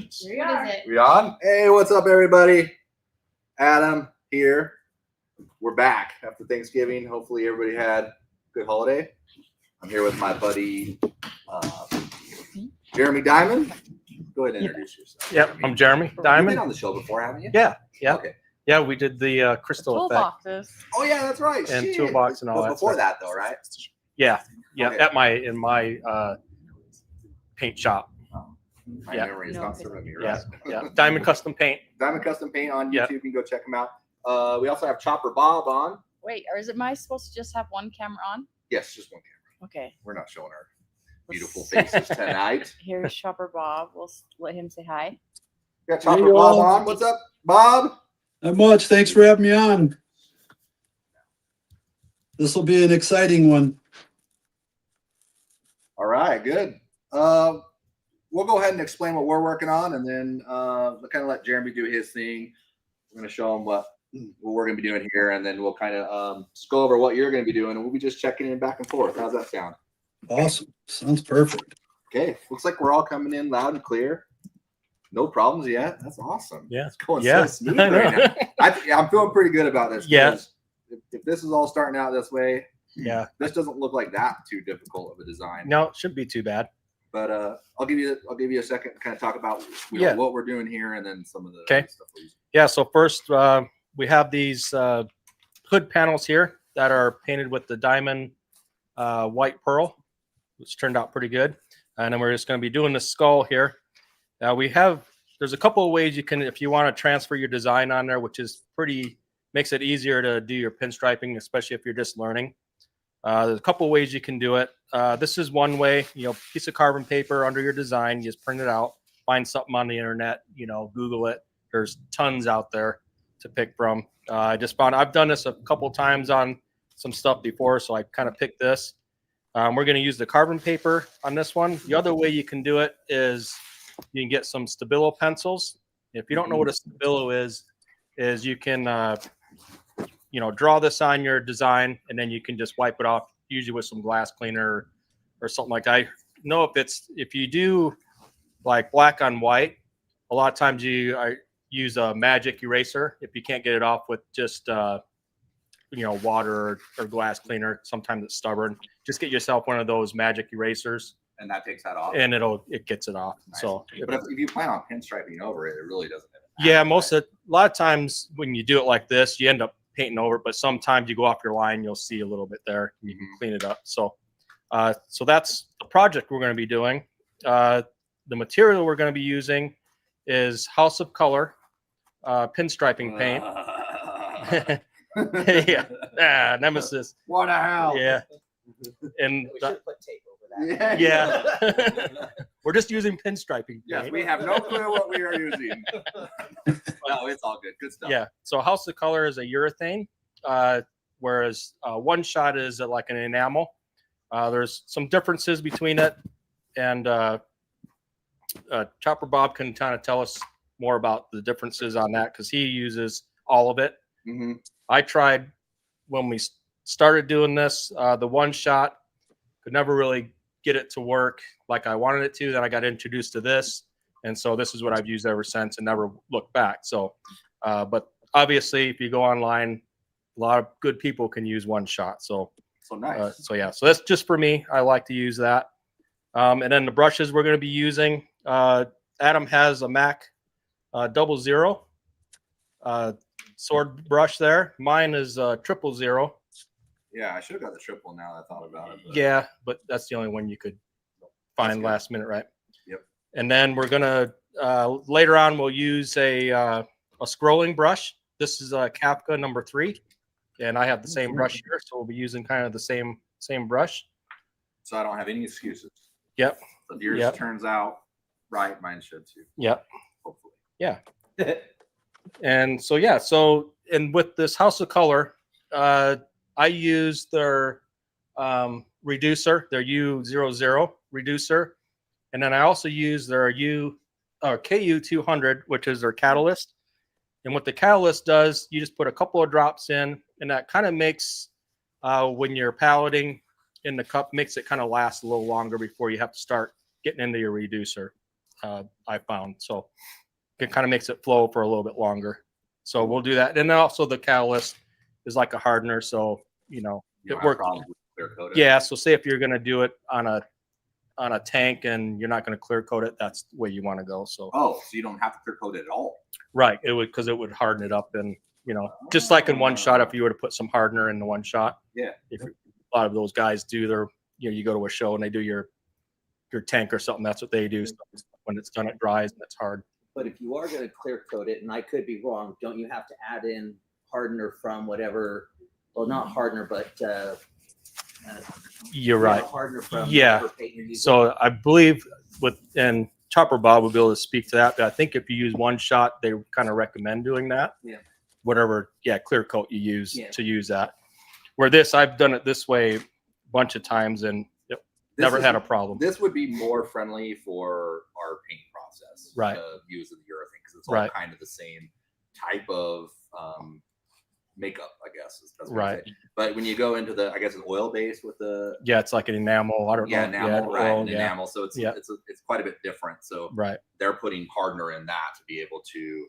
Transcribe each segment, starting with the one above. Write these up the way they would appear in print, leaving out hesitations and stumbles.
questions. What is it? We on? Hey, what's up, everybody? Adam here. We're back after Thanksgiving. Hopefully, everybody had a good holiday. I'm here with my buddy Jeremy Diamond. Go ahead and introduce yourself. Yep, I'm Jeremy Diamond. You've been on the show before, haven't you? Yeah. Okay. Yeah, we did the crystal effect Toolboxes. Oh yeah, that's right. and Shit. toolbox and all But that. before stuff. that, though, right? Yeah. Okay. In my paint shop. My Yeah. memory is No, not serving me Yeah. right. Yeah. Diamond Custom Paint. Diamond Custom Paint on YouTube. Yep. You can go check them out. We also have Chopper Bob on. Wait, or am I supposed to just have one camera on? Yes, just one camera. Okay. We're not showing our beautiful faces tonight. Here's Shopper Bob. We'll let him say hi. We got Chopper Hey, Bob y'all. on. What's up, Bob? Not much. Thanks for having me on. This will be an exciting one. All right, good. We'll go ahead and explain what we're working on, and then we'll kind of let Jeremy do his thing. We're going to show him what we're going to be doing here, and then we'll kind of just go over what you're going to be doing, and we'll be just checking in back and forth. How's that sound? Awesome. Sounds perfect. Okay. Looks like we're all coming in loud and clear. No problems yet. That's awesome. Yeah. It's going Yeah. so smooth right now. I'm feeling pretty good about this. Yeah. because If this is all starting out this way, Yeah. this doesn't look like that too difficult of a design. No, it shouldn't be too bad. But I'll give you a second to kind of talk about Yeah. what we're doing here, and then some of the Okay. stuff we're using. Yeah. So first, we have these hood panels here that are painted with the diamond white pearl, which turned out pretty good. And then we're just going to be doing the skull here. There's a couple of ways you can, if you want to transfer your design on there, which is makes it easier to do your pinstriping, especially if you're just learning. There's a couple of ways you can do it. This is one way, piece of carbon paper under your design, you just print it out, find something on the internet, Google it. There's tons out there to pick from. I've done this a couple times on some stuff before, so I kind of picked this. We're going to use the carbon paper on this one. The other way you can do it is you can get some Stabilo pencils. If you don't know what a Stabilo is you can, draw this on your design, and then you can just wipe it off, usually with some glass cleaner or something like that. I know if you do like black on white, a lot of times I use a magic eraser. If you can't get it off with just water or glass cleaner, sometimes it's stubborn. Just get yourself one of those magic erasers, And that takes that off. and it gets it off. Nice. So, but if you plan on pinstriping over it, it really doesn't. yeah, a lot of times when you do it like this, you end up painting over it, but sometimes you go off your line, you'll see a little bit there. You can clean it up. So, so that's the project we're going to be doing. The material we're going to be using is House of Color pinstriping paint. Yeah, Nemesis. What the hell? Yeah, and We should put tape over that. yeah, we're just using pinstriping Yes, paint. we have no clue what we are using. No, it's all good. Good stuff. Yeah. So House of Color is a urethane, whereas One Shot is like an enamel. There's some differences between it, and Chopper Bob can kind of tell us more about the differences on that because he uses all of it. Mm-hmm. I tried when we started doing this, the One Shot, could never really get it to work like I wanted it to. Then I got introduced to this. And so this is what I've used ever since and never looked back. So, but obviously if you go online, a lot of good people can use One Shot. So nice. So that's just for me. I like to use that. And then the brushes we're going to be using, Adam has a Mac 00 sword brush there. Mine is 000. Yeah, I should have got the triple now that I thought about it. But Yeah, but that's the only one you could find last minute, right? Yep. And then we're gonna later on we'll use a scrolling brush. This is a Kafka number 3, and I have the same brush here, so we'll be using kind of the same brush. So I don't have any excuses. Yep. So if yours Yep. turns out right, mine should too. Yep. Hopefully. Yeah. And so and with this House of Color, I use their reducer, their U00 reducer, and then I also use their KU200, which is their catalyst. And what the catalyst does, you just put a couple of drops in, and that kind of makes when you're paletting in the cup, makes it kind of last a little longer before you have to start getting into your reducer. I found. So it kind of makes it flow for a little bit longer. So we'll do that. And then also the catalyst is like a hardener. So, You it don't have works. problems with clear coat it? Yeah. So say if you're going to do it on a tank and you're not going to clear coat it, that's the way you want to go. So, Oh, so you don't have to clear coat it at all? right. Because it would harden it up and, just like in one shot, if you were to put some hardener in the one shot. Yeah. If a lot of those guys do their, you go to a show and they do your tank or something, that's what they do. So when it's done, it dries and it's hard. But if you are going to clear coat it, and I could be wrong, don't you have to add in hardener from whatever? Well, not hardener, but You're right. hardener from Yeah. whatever paint you're using. So I believe and Chopper Bob will be able to speak to that. But I think if you use one shot, they kind of recommend doing that. Yeah. Whatever, clear coat you use Yeah. to use that. Where I've done it this way a bunch of times and never had a problem. This would be more friendly for our paint process, Right. To use the urethane because it's all Right. kind of the same type of makeup, I guess. Is the best way to Right. say it. But when you go into I guess an oil base with the Yeah, it's like an enamel. I don't know. enamel, right? oil, An enamel, so it's Yeah. it's quite a bit different. So Right. they're putting hardener in that to be able to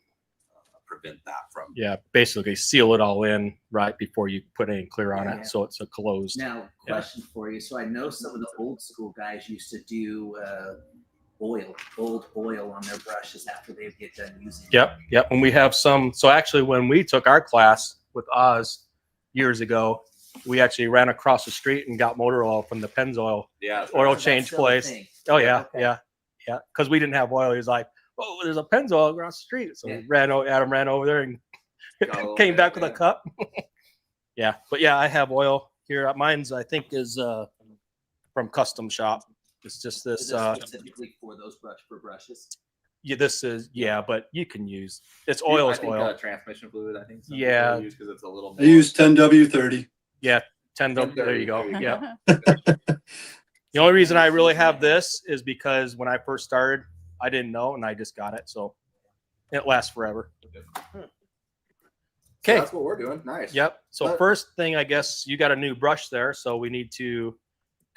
prevent that from. Yeah, basically seal it all in right before you put any clear on Yeah. it, so it's a closed. Now, question for you. So I know some of the old school guys used to do old oil on their brushes after they get done using it. Yep. And we have some. So actually, when we took our class with Oz years ago, we actually ran across the street and got motor oil from the Pennzoil Yeah. oil That's change still a place. thing. Oh yeah, Okay. yeah. Because we didn't have oil. He was like, "Oh, there's a Pennzoil across the street." So Yeah. Adam ran over there and Oh, came back yeah. with a cup. Yeah, but I have oil here. Mine's I think is from Custom Shop. It's just this. Is this specifically for those brushes? This is but you can use it's I oil is think, oil. transmission fluid. I think. Yeah. Because it's a little. I use 10W30. 10. There you go. There you Yeah. The only reason I really have this is because when I first started, I didn't know and I just got it, so it lasts forever. So Okay. that's what we're doing. Nice. Yep. So But- first thing, I guess you got a new brush there, so we need to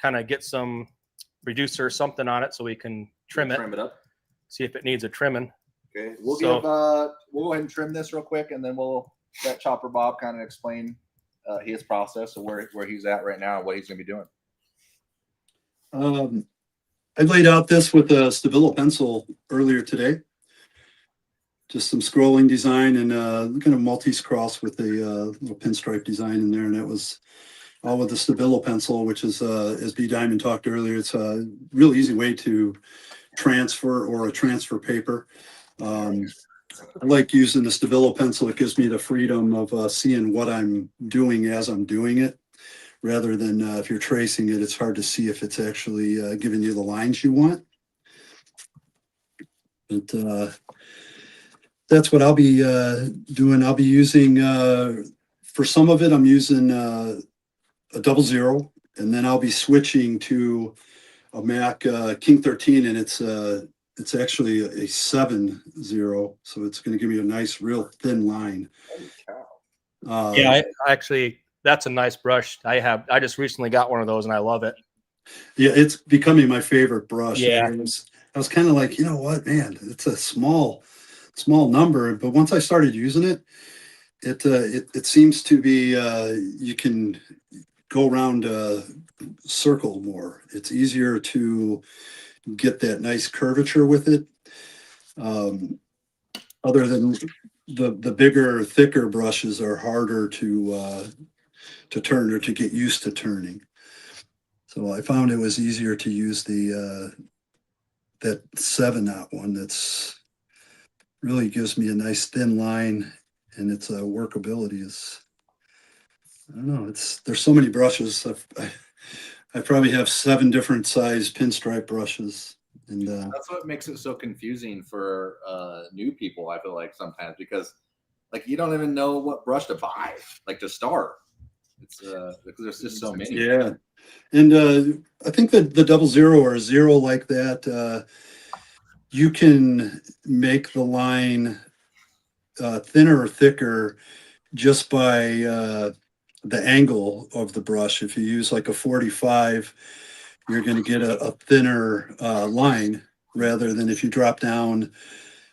kind of get some reducer or something on it so we can trim it, up. see if it needs a trimming. Okay. We'll So- we'll go ahead and trim this real quick, and then we'll let Chopper Bob kind of explain his process of where he's at right now and what he's going to be doing. I laid out this with a Stabilo pencil earlier today. Just some scrolling design and kind of Maltese cross with a little pinstripe design in there. And that was all with the Stabilo pencil, which is, as B Diamond talked earlier, it's a real easy way to transfer or a transfer paper. I like using the Stabilo pencil. It gives me the freedom of seeing what I'm doing as I'm doing it. Rather than if you're tracing it, it's hard to see if it's actually giving you the lines you want. But that's what I'll be doing. I'll be using, for some of it, I'm using a 00, and then I'll be switching to a Mac King 13, and it's actually a 70, so it's going to give me a nice, real thin line. Holy cow. I actually that's a nice brush. I just recently got one of those and I love it. Yeah, it's becoming my favorite brush. Yeah. I was kind of like, you know what, man, it's a small number, but once I started using it, it seems to be you can go around a circle more. It's easier to get that nice curvature with it. Other than the bigger, thicker brushes are harder to turn or to get used to turning. So I found it was easier to use the that 7-knot one. That's really gives me a nice thin line, and its workability is, I don't know. There's so many brushes. I probably have 7 different size pinstripe brushes, and That's what makes it so confusing for new people. I feel like sometimes because like you don't even know what brush to buy, like to start. It's because there's just so many. yeah. And I think that the 00 or a 0 like that, you can make the line thinner or thicker just by the angle of the brush. If you use like a 45, you're going to get a thinner line. rather than if you drop down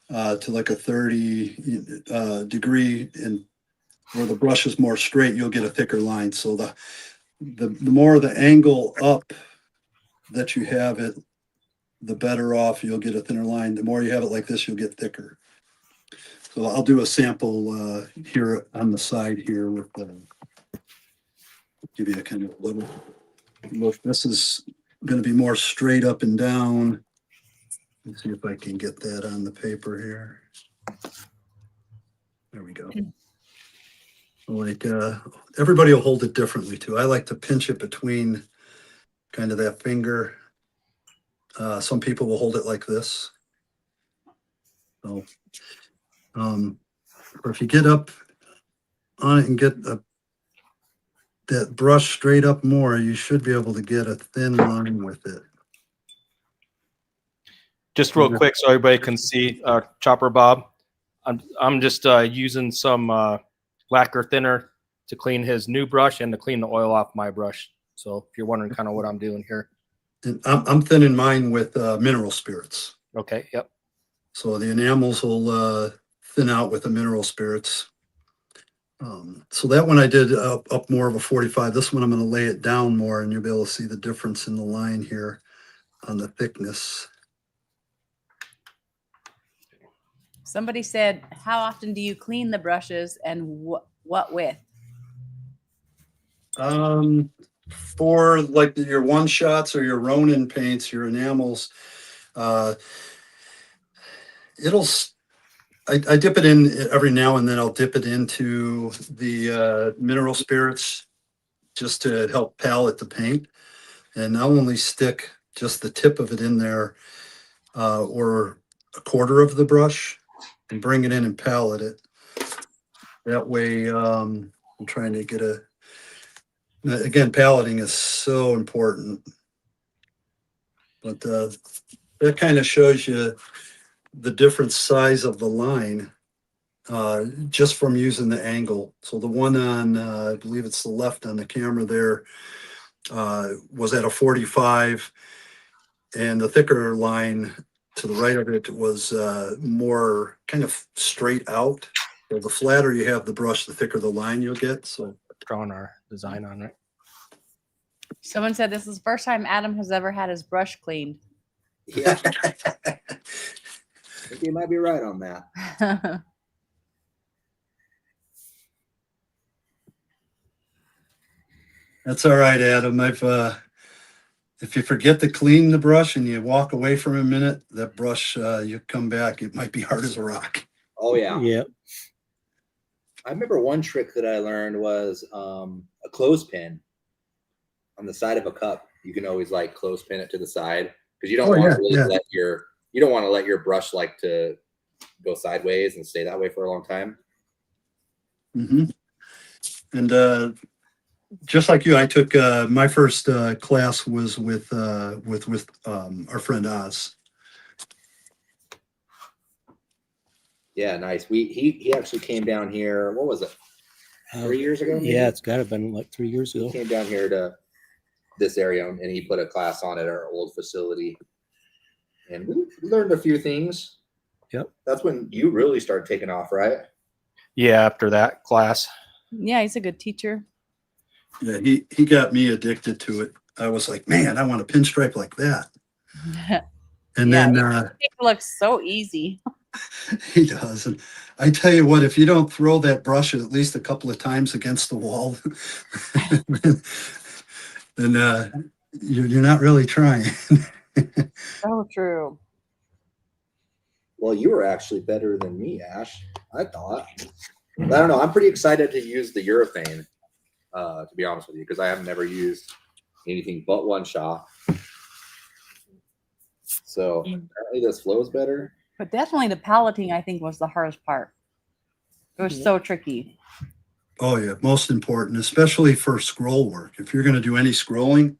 to like a 30 degree and where the brush is more straight, you'll get a thicker line. So the more the angle up that you have it, the better off you'll get a thinner line. The more you have it like this, you'll get thicker. So I'll do a sample here on the side here with give you a kind of little look. This is going to be more straight up and down. Let's see if I can get that on the paper here. There we go. Like everybody will hold it differently too. I like to pinch it between kind of that finger. Some people will hold it like this. So, or if you get up on it and get that brush straight up more, you should be able to get a thin line with it. Just real quick, so everybody can see Chopper Bob. I'm just using some lacquer thinner to clean his new brush and to clean the oil off my brush. So if you're wondering kind of what I'm doing here. And I'm thinning mine with mineral spirits. Okay. Yep. So the enamels will thin out with the mineral spirits. So that one I did up more of a 45. This one I'm going to lay it down more, and you'll be able to see the difference in the line here on the thickness. Somebody said, how often do you clean the brushes and what with? For like your one shots or your Ronin paints, your enamels, I dip it in every now and then. I'll dip it into the mineral spirits just to help palette the paint. And I'll only stick just the tip of it in there or a quarter of the brush and bring it in and palette it. That way, I'm trying to get again, paleting is so important. But that kind of shows you the different size of the line just from using the angle. So the one on, I believe it's the left on the camera there, was at a 45, and the thicker line to the right of it was more kind of straight out. So the flatter you have the brush, the thicker the line you'll get. So Drawing our design on it. Someone said this is the first time Adam has ever had his brush cleaned. Yeah, I think you might be right on that. that's all right, Adam. If you forget to clean the brush and you walk away for a minute, that brush, you come back, it might be hard as a rock. Oh yeah. Yeah. I remember one trick that I learned was a clothespin on the side of a cup. You can always like clothespin it to the side because you don't want to really let your brush like to go sideways and stay that way for a long time. Mm-hmm. And just like you, I took my first class was with our friend Oz. Yeah, nice. He actually came down here. What was it? 3 years ago? Maybe? Yeah, it's got to have been like 3 years He ago. came down here to this area and he put a class on at our old facility, and we learned a few things. Yep. That's when you really started taking off, right? Yeah, after that class. Yeah, he's a good teacher. Yeah, he got me addicted to it. I was like, man, I want a pinstripe like that. And Yeah, then it looks so easy. he does. And I tell you what, if you don't throw that brush at least a couple of times against the wall, then you're not really trying. So true. Well, you were actually better than me, Ash. I thought. I don't know. I'm pretty excited to use the urethane, to be honest with you, because I have never used anything but one shot. So apparently this flows better. But definitely the paleting, I think, was the hardest part. It was so tricky. Oh yeah, most important, especially for scroll work. If you're going to do any scrolling,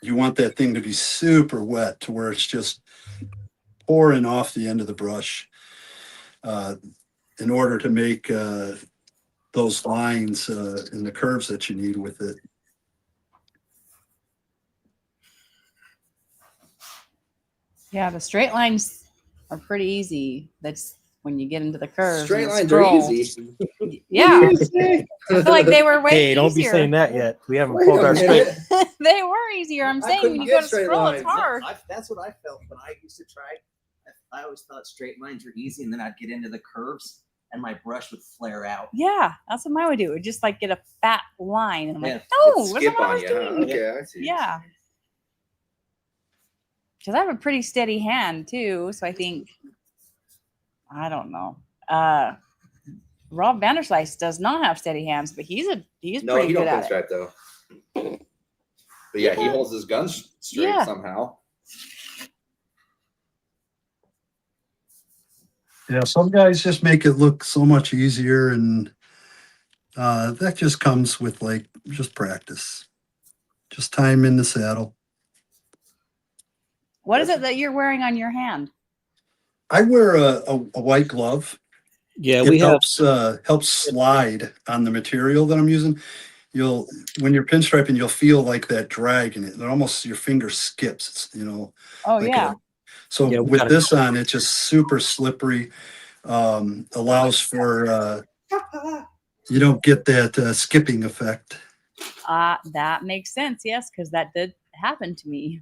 you want that thing to be super wet to where it's just pouring off the end of the brush in order to make those lines and the curves that you need with it. Yeah, the straight lines are pretty easy. That's when you get into the curves. Straight and the lines are scroll. easy. Yeah, What do you say? I feel like they were way Hey, don't be easier. saying that yet. We haven't Wait pulled a our straight. minute. They were easier. I'm I saying couldn't when you get go to straight scroll, lines. it's hard. That's what I felt when I used to try. I always thought straight lines were easy, and then I'd get into the curves, and my brush would flare out. Yeah, that's what mine would do. It would just like get a fat line, and I'm like, Yeah. no, It'd that's skip not what I on was you. Huh? doing. Okay, I see. Yeah, because I have a pretty steady hand too. So I think, I don't know. Rob Vanderslice does not have steady hands, but he's No, pretty he good don't at it. pinstripe though. But yeah, he Yeah. holds his guns straight Yeah. somehow. Yeah, some guys just make it look so much easier, and that just comes with like just practice, just time in the saddle. What is it that you're wearing on your hand? I wear a white glove. Yeah, It helps slide on the material that I'm using. When you're pinstriping, you'll feel like that drag in it. And almost your finger skips. It's, Oh like yeah, so Yeah, we with gotta- this on, it's just super slippery. Allows for you don't get that skipping effect. that makes sense. Yes, because that did happen to me,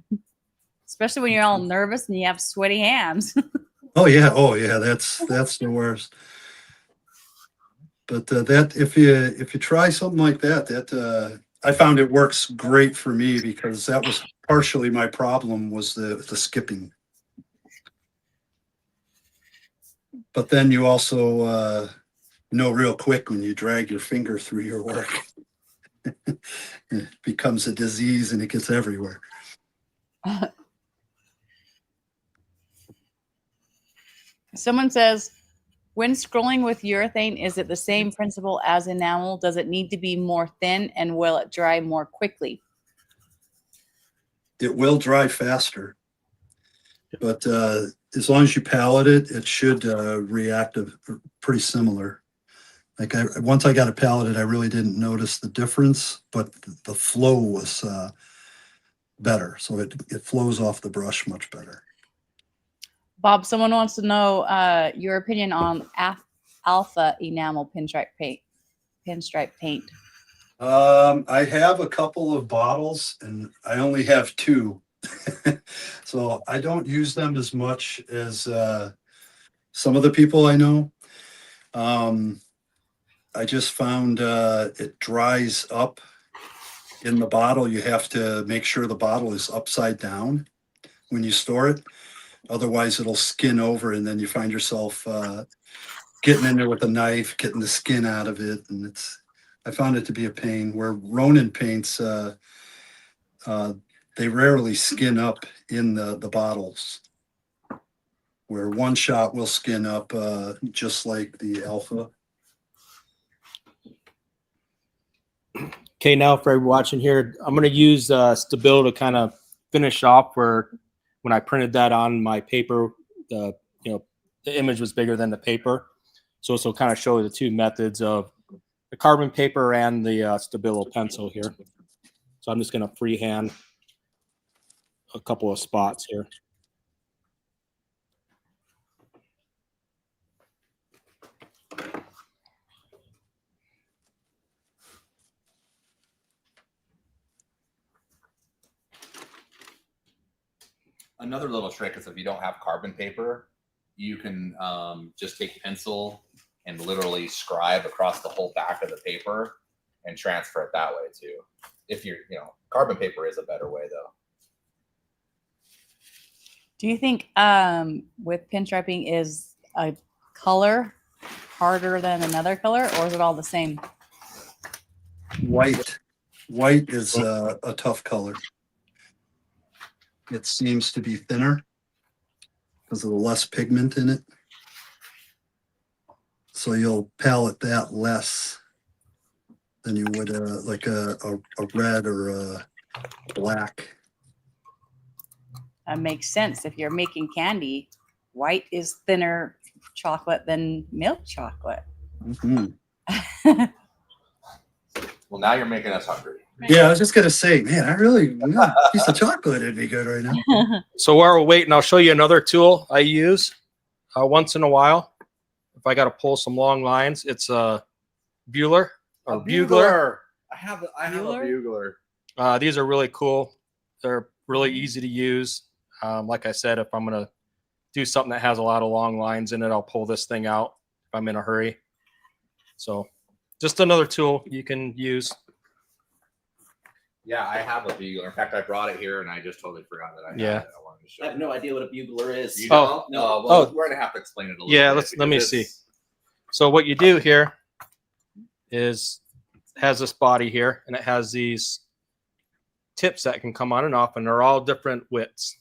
especially when you're all nervous and you have sweaty hands. Oh yeah, that's the worst. But that if you try something like that, I found it works great for me, because that was partially my problem, was the skipping. But then you also know real quick when you drag your finger through your work. It becomes a disease and it gets everywhere. Someone says, when scrolling with urethane, is it the same principle as enamel? Does it need to be more thin, and will it dry more quickly? It will dry faster, but as long as you palette it, it should react pretty similar. Like once I got it paletted, I really didn't notice the difference, but the flow was better. So it flows off the brush much better. Bob, someone wants to know your opinion on alpha enamel pinstripe paint. I have a couple of bottles and I only have 2. So I don't use them as much as some of the people I know. I just found it dries up in the bottle. You have to make sure the bottle is upside down when you store it. Otherwise, it'll skin over, and then you find yourself getting in there with a knife, getting the skin out of it. And I found it to be a pain. Where Ronin paints, they rarely skin up in the bottles. Where one shot will skin up just like the alpha. Okay, now for everyone watching here, I'm going to use Stabilo to kind of finish off where when I printed that on my paper, the image was bigger than the paper. So this will kind of show the 2 methods of the carbon paper and the Stabilo pencil here. So I'm just going to freehand a couple of spots here. Another little trick is if you don't have carbon paper, you can just take pencil and literally scribe across the whole back of the paper and transfer it that way too. If you're, carbon paper is a better way though. Do you think with pinstriping is a color harder than another color, or is it all the same? White is a tough color. It seems to be thinner because of the less pigment in it. So you'll palette that less than you would like a red or a black. That makes sense. If you're making candy, white is thinner chocolate than milk chocolate. Mhm. Well, now you're making us hungry. Yeah, I was just gonna say, man, a piece of chocolate would be good right now. So while we're waiting, I'll show you another tool I use once in a while. If I got to pull some long lines, it's a bugler or bugler. I have a Bugler? bugler. These are really cool. They're really easy to use. Like I said, if I'm going to do something that has a lot of long lines in it, I'll pull this thing out if I'm in a hurry. So just another tool you can use. Yeah, I have a bugler. In fact, I brought it here, and I just totally forgot that I had Yeah. it. I wanted to show I have no idea what a bugler is. You Oh. don't? No. Well, Oh. we're gonna have to explain it a little. Yeah, bit let me because see. it's- So what you do here is has this body here, and it has these tips that can come on and off, and they're all different widths.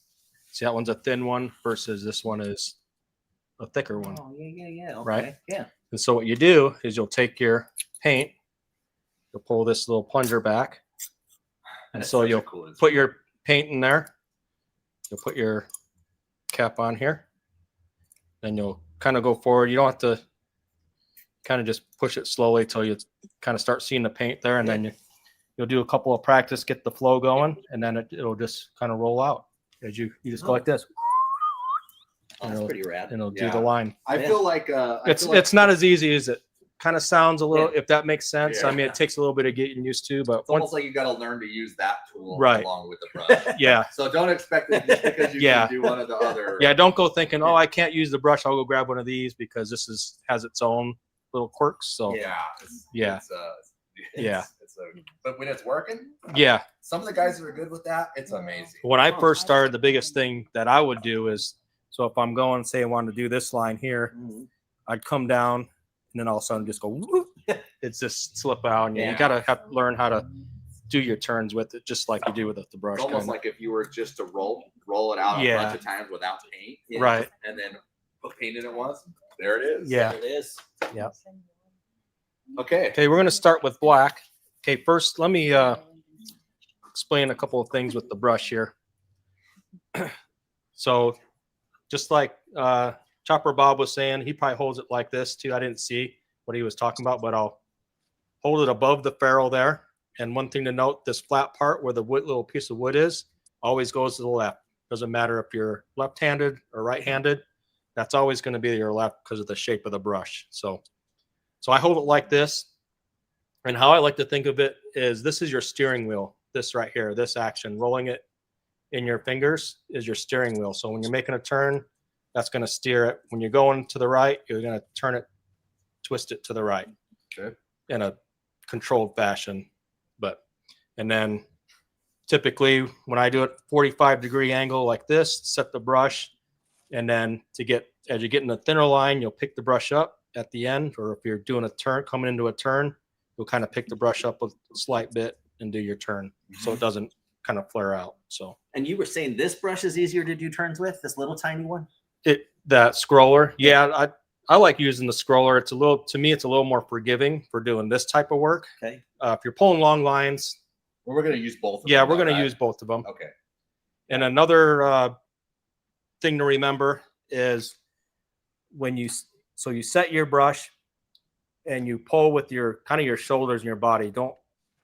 See, that one's a thin one versus this one is a thicker one. Oh, yeah. Okay. Right. Yeah. And so what you do is you'll take your paint, you'll pull this little plunger back, and That's so such a you'll cool put your paint in there. You'll put your cap on here. Then you'll kind of go forward. You don't have to kind of just push it slowly till you kind of start seeing the paint there, and then you'll do a couple of practice, get the flow going, and then it'll just kind of roll out as you just go like this, Oh, that's pretty rad. and it'll do Yeah. the line. I feel like It's not as easy as it kind of sounds a little, if that makes sense. I mean, Yeah. it takes a little bit of getting used to, but It's almost like you got to learn to use that tool Right. along with the brush. yeah, So don't expect it just because you Yeah. can do one of the other. yeah. Don't go thinking, oh, I can't use the brush. I'll go grab one of these because this has its own little quirks. So Yeah. Yeah. Yeah. But when it's working, yeah. some of the guys that are good with that, it's amazing. When I first started, the biggest thing that I would do is, so if I'm going, say I wanted to do this line here, Mhm. I'd come down and then all of a sudden just go, whoop. It's just slip out. And you Yeah. gotta have to learn how to do your turns with it, just like you do with the brush. It's almost kinda. like if you were just to roll it out a Yeah. bunch of times without paint, Right. and then put paint in it once. There it is. Yeah. There it is. Okay. Okay, we're gonna start with black. Okay, first let me explain a couple of things with the brush here. So just like Chopper Bob was saying, he probably holds it like this too. I didn't see what he was talking about, but I'll hold it above the ferrule there. And one thing to note, this flat part where the little piece of wood is always goes to the left. Doesn't matter if you're left-handed or right-handed. That's always going to be your left because of the shape of the brush. So I hold it like this. And how I like to think of it is this is your steering wheel. This right here, this action, rolling it in your fingers is your steering wheel. So when you're making a turn, that's going to steer it. When you're going to the right, you're going to turn it, twist it to the right. Okay. In a controlled fashion. And then typically when I do it 45-degree angle like this, set the brush. And then as you get in a thinner line, you'll pick the brush up at the end, or if you're doing a turn, coming into a turn, you'll kind of pick the brush up a slight bit and do your turn. So it doesn't kind of flare out. So And you were saying this brush is easier to do turns with, this little tiny one? that scroller. Yeah. I like using the scroller. To me, it's a little more forgiving for doing this type of work. Okay. If you're pulling long lines, Well, we're gonna use both. Of yeah, them, we're going to right? use both of them. Okay. And another thing to remember is when you set your brush and you pull with your kind of your shoulders and your body.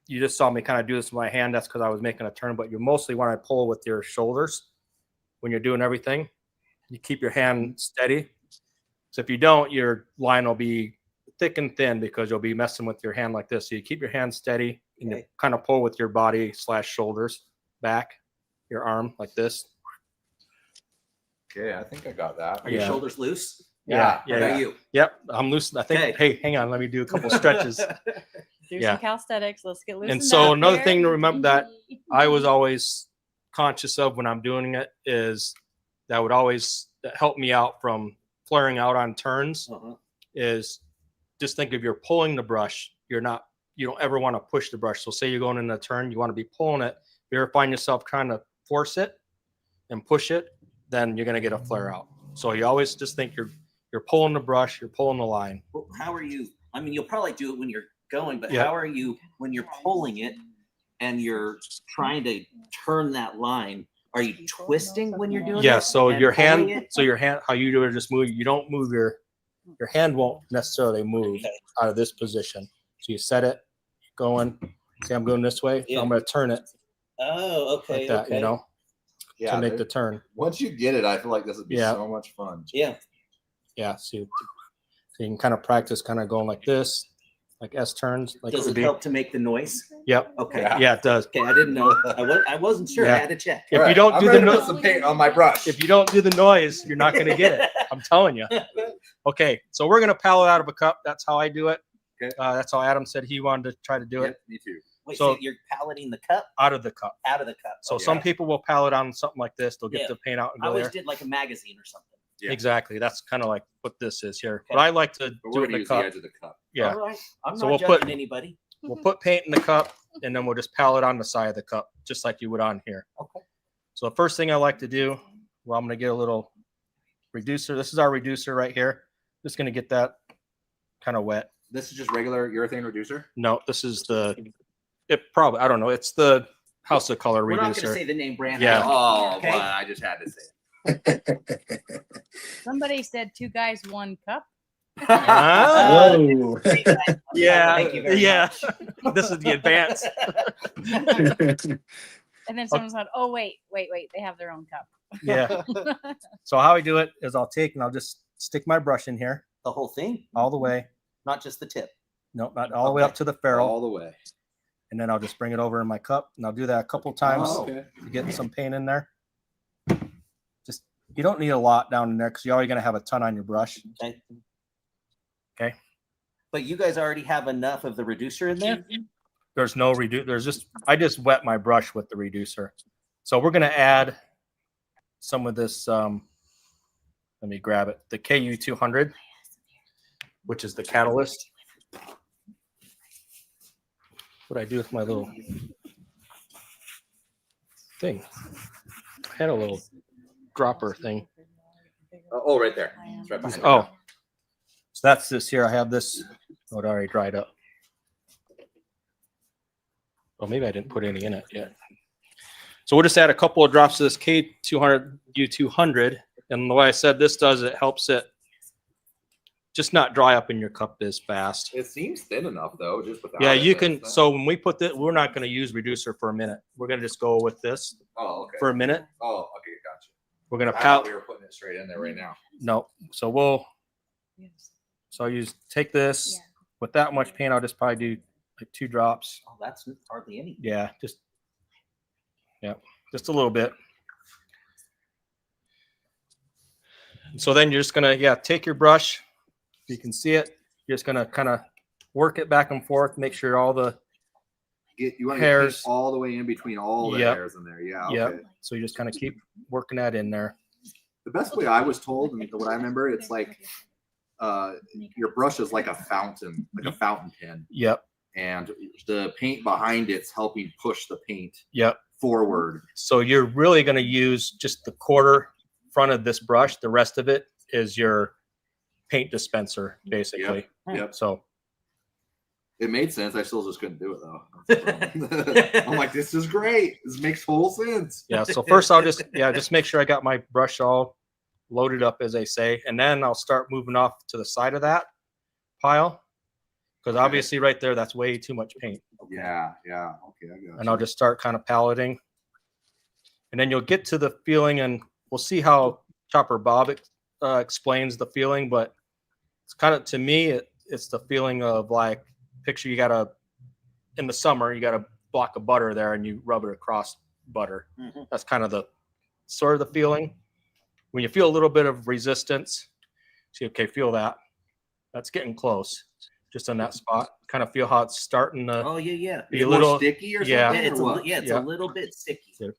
You just saw me kind of do this with my hand. That's because I was making a turn, but you mostly want to pull with your shoulders when you're doing everything. You keep your hand steady. So if you don't, your line will be thick and thin because you'll be messing with your hand like this. So you keep your hand steady and you Okay. kind of pull with your body / shoulders back, your arm like this. Okay, I think I got that. Are your Yeah. shoulders loose? Yeah. What about you? Yep. I'm loose. I think, Okay. hey, hang on. Let me do a couple stretches. Do Yeah. some calisthenics. Let's get loosened so up another here. thing to remember that I was always conscious of when I'm doing it is that would always help me out from flaring out on turns Uh-huh. is just think if you're pulling the brush, you don't ever want to push the brush. So say you're going in a turn, you want to be pulling it. If you ever find yourself trying to force it and push it, then you're going to get a flare out. So you always just think you're pulling the brush, you're pulling the line. Well, how are you? I mean, you'll probably do it when you're going, but Yeah. how are you when you're pulling it and you're trying to turn that line? Are you twisting when you're doing it? Yeah, so and your pulling hand, it? how you do it, just move. You don't move your hand won't necessarily move Okay. out of this position. So you set it going, See, I'm going this way. Yeah. So I'm going to turn it Oh, okay. like that, okay. you know, Yeah. to make the turn. Once you get it, I feel like this would be Yeah. so much fun. Yeah. Yeah. So you can kind of practice kind of going like this, like S turns. Like Does would it be. help to make the noise? Yep. Okay. Yeah. Yeah, it does. Okay, I didn't know. I wasn't sure. I Yeah. had to check. If All you right, don't I'm do ready the to no- put some paint on my brush. If you don't do the noise, you're not going to get it. I'm telling you. Okay. So we're going to palette out of a cup. That's how I do it. Okay. That's how Adam said he wanted to try to do Yep, it, me too. Wait, So- so you're paleting the cup out of the cup. out of the cup. So Okay. some people will palette on something like this. They'll get Yeah. the paint out and I go always there. did like a magazine or something. Yeah. Exactly. That's kind of like what this is here. Okay. But I like to But do we're it in gonna the use the cup. edge of the cup. Yeah. All right. I'm So not we'll put- judging anybody. We'll put paint in the cup and then we'll just palette on the side of the cup, just like you would on here. Okay. So the first thing I like to do, well, I'm going to get a little reducer. This is our reducer right here. Just going to get that kind of wet. This is just regular urethane reducer. No, this is I don't know. It's the House of Color We're not going to reducer. say the name brand. Yeah. Oh, Okay. but I just had to say it. Somebody said 2 guys, 1 cup. Ah, Whoa. yeah. Thank you very Yeah. much. This is the advance. And then someone said, "Oh wait, they have their own cup." Yeah. So how I do it is I'll take and I'll just stick my brush in here The whole thing, all the way. not just the tip. No, not all the way up to the ferrule. All the way. And then I'll just bring it over in my cup and I'll do that a couple times Oh, okay. to get some paint in there. Just, you don't need a lot down in there because you're already going to have a ton on your brush. Okay. Okay. But you guys already have enough of the reducer in there. There's no I just wet my brush with the reducer. So we're going to add some of this, let me grab it, the KU200, which is the catalyst. What I do with my little thing? I had a little dropper thing. Oh, right there. It's right behind you. Oh, so that's this here. I have this. Oh, it already dried up. Oh, maybe I didn't put any in it yet. So we'll just add a couple of drops of this K200 U200. And the way I said this does, it helps it just not dry up in your cup as fast. It seems thin enough though, just without. Yeah, it, you but can. it's So when we put this, we're not going to use reducer for a minute. We're going to just go with this Oh, okay. for a minute. Oh, okay, gotcha. We're going to I thought palette. we were putting it straight in there right now. No. So I'll take this with that much paint. I'll just probably do like 2 drops. Oh, that's hardly any. Yeah, just a little bit. So then you're just gonna take your brush. You can see it. You're just gonna kind of work it back and forth. Make sure all the You want to Hairs. get all the way in between all the Yep. hairs in there. Yeah. Yep. Okay. So you just kind of keep working that in there. The best way I was told, and what I remember, it's like your brush is like a fountain, like a fountain pen, Yep. and the paint behind it's helping push the paint Yep. forward. So you're really gonna use just the quarter front of this brush. The rest of it is your paint dispenser, basically. Yep. So It made sense. I still just couldn't do it though. I'm like, this is great. This makes total sense. yeah. So first I'll just make sure I got my brush all loaded up, as they say, and then I'll start moving off to the side of that pile, because obviously right there that's way too much paint. Yeah. Yeah. Okay. I got And I'll just start kind of paleting, and then you'll get to the feeling, and we'll see how Chopper Bob explains the feeling, but it's kind of, to me, it's the feeling of like, picture in the summer, you got a block of butter there and you rub it across butter. Mhm. That's kind of the sort of the feeling. When you feel a little bit of resistance, see, okay, feel that. That's getting close. Just in that spot. Kind of feel how it's starting to Oh yeah. be Is a it more little sticky or something? yeah. Yeah, it's or a, what? yeah, it's Yeah. a little bit sticky. Yeah.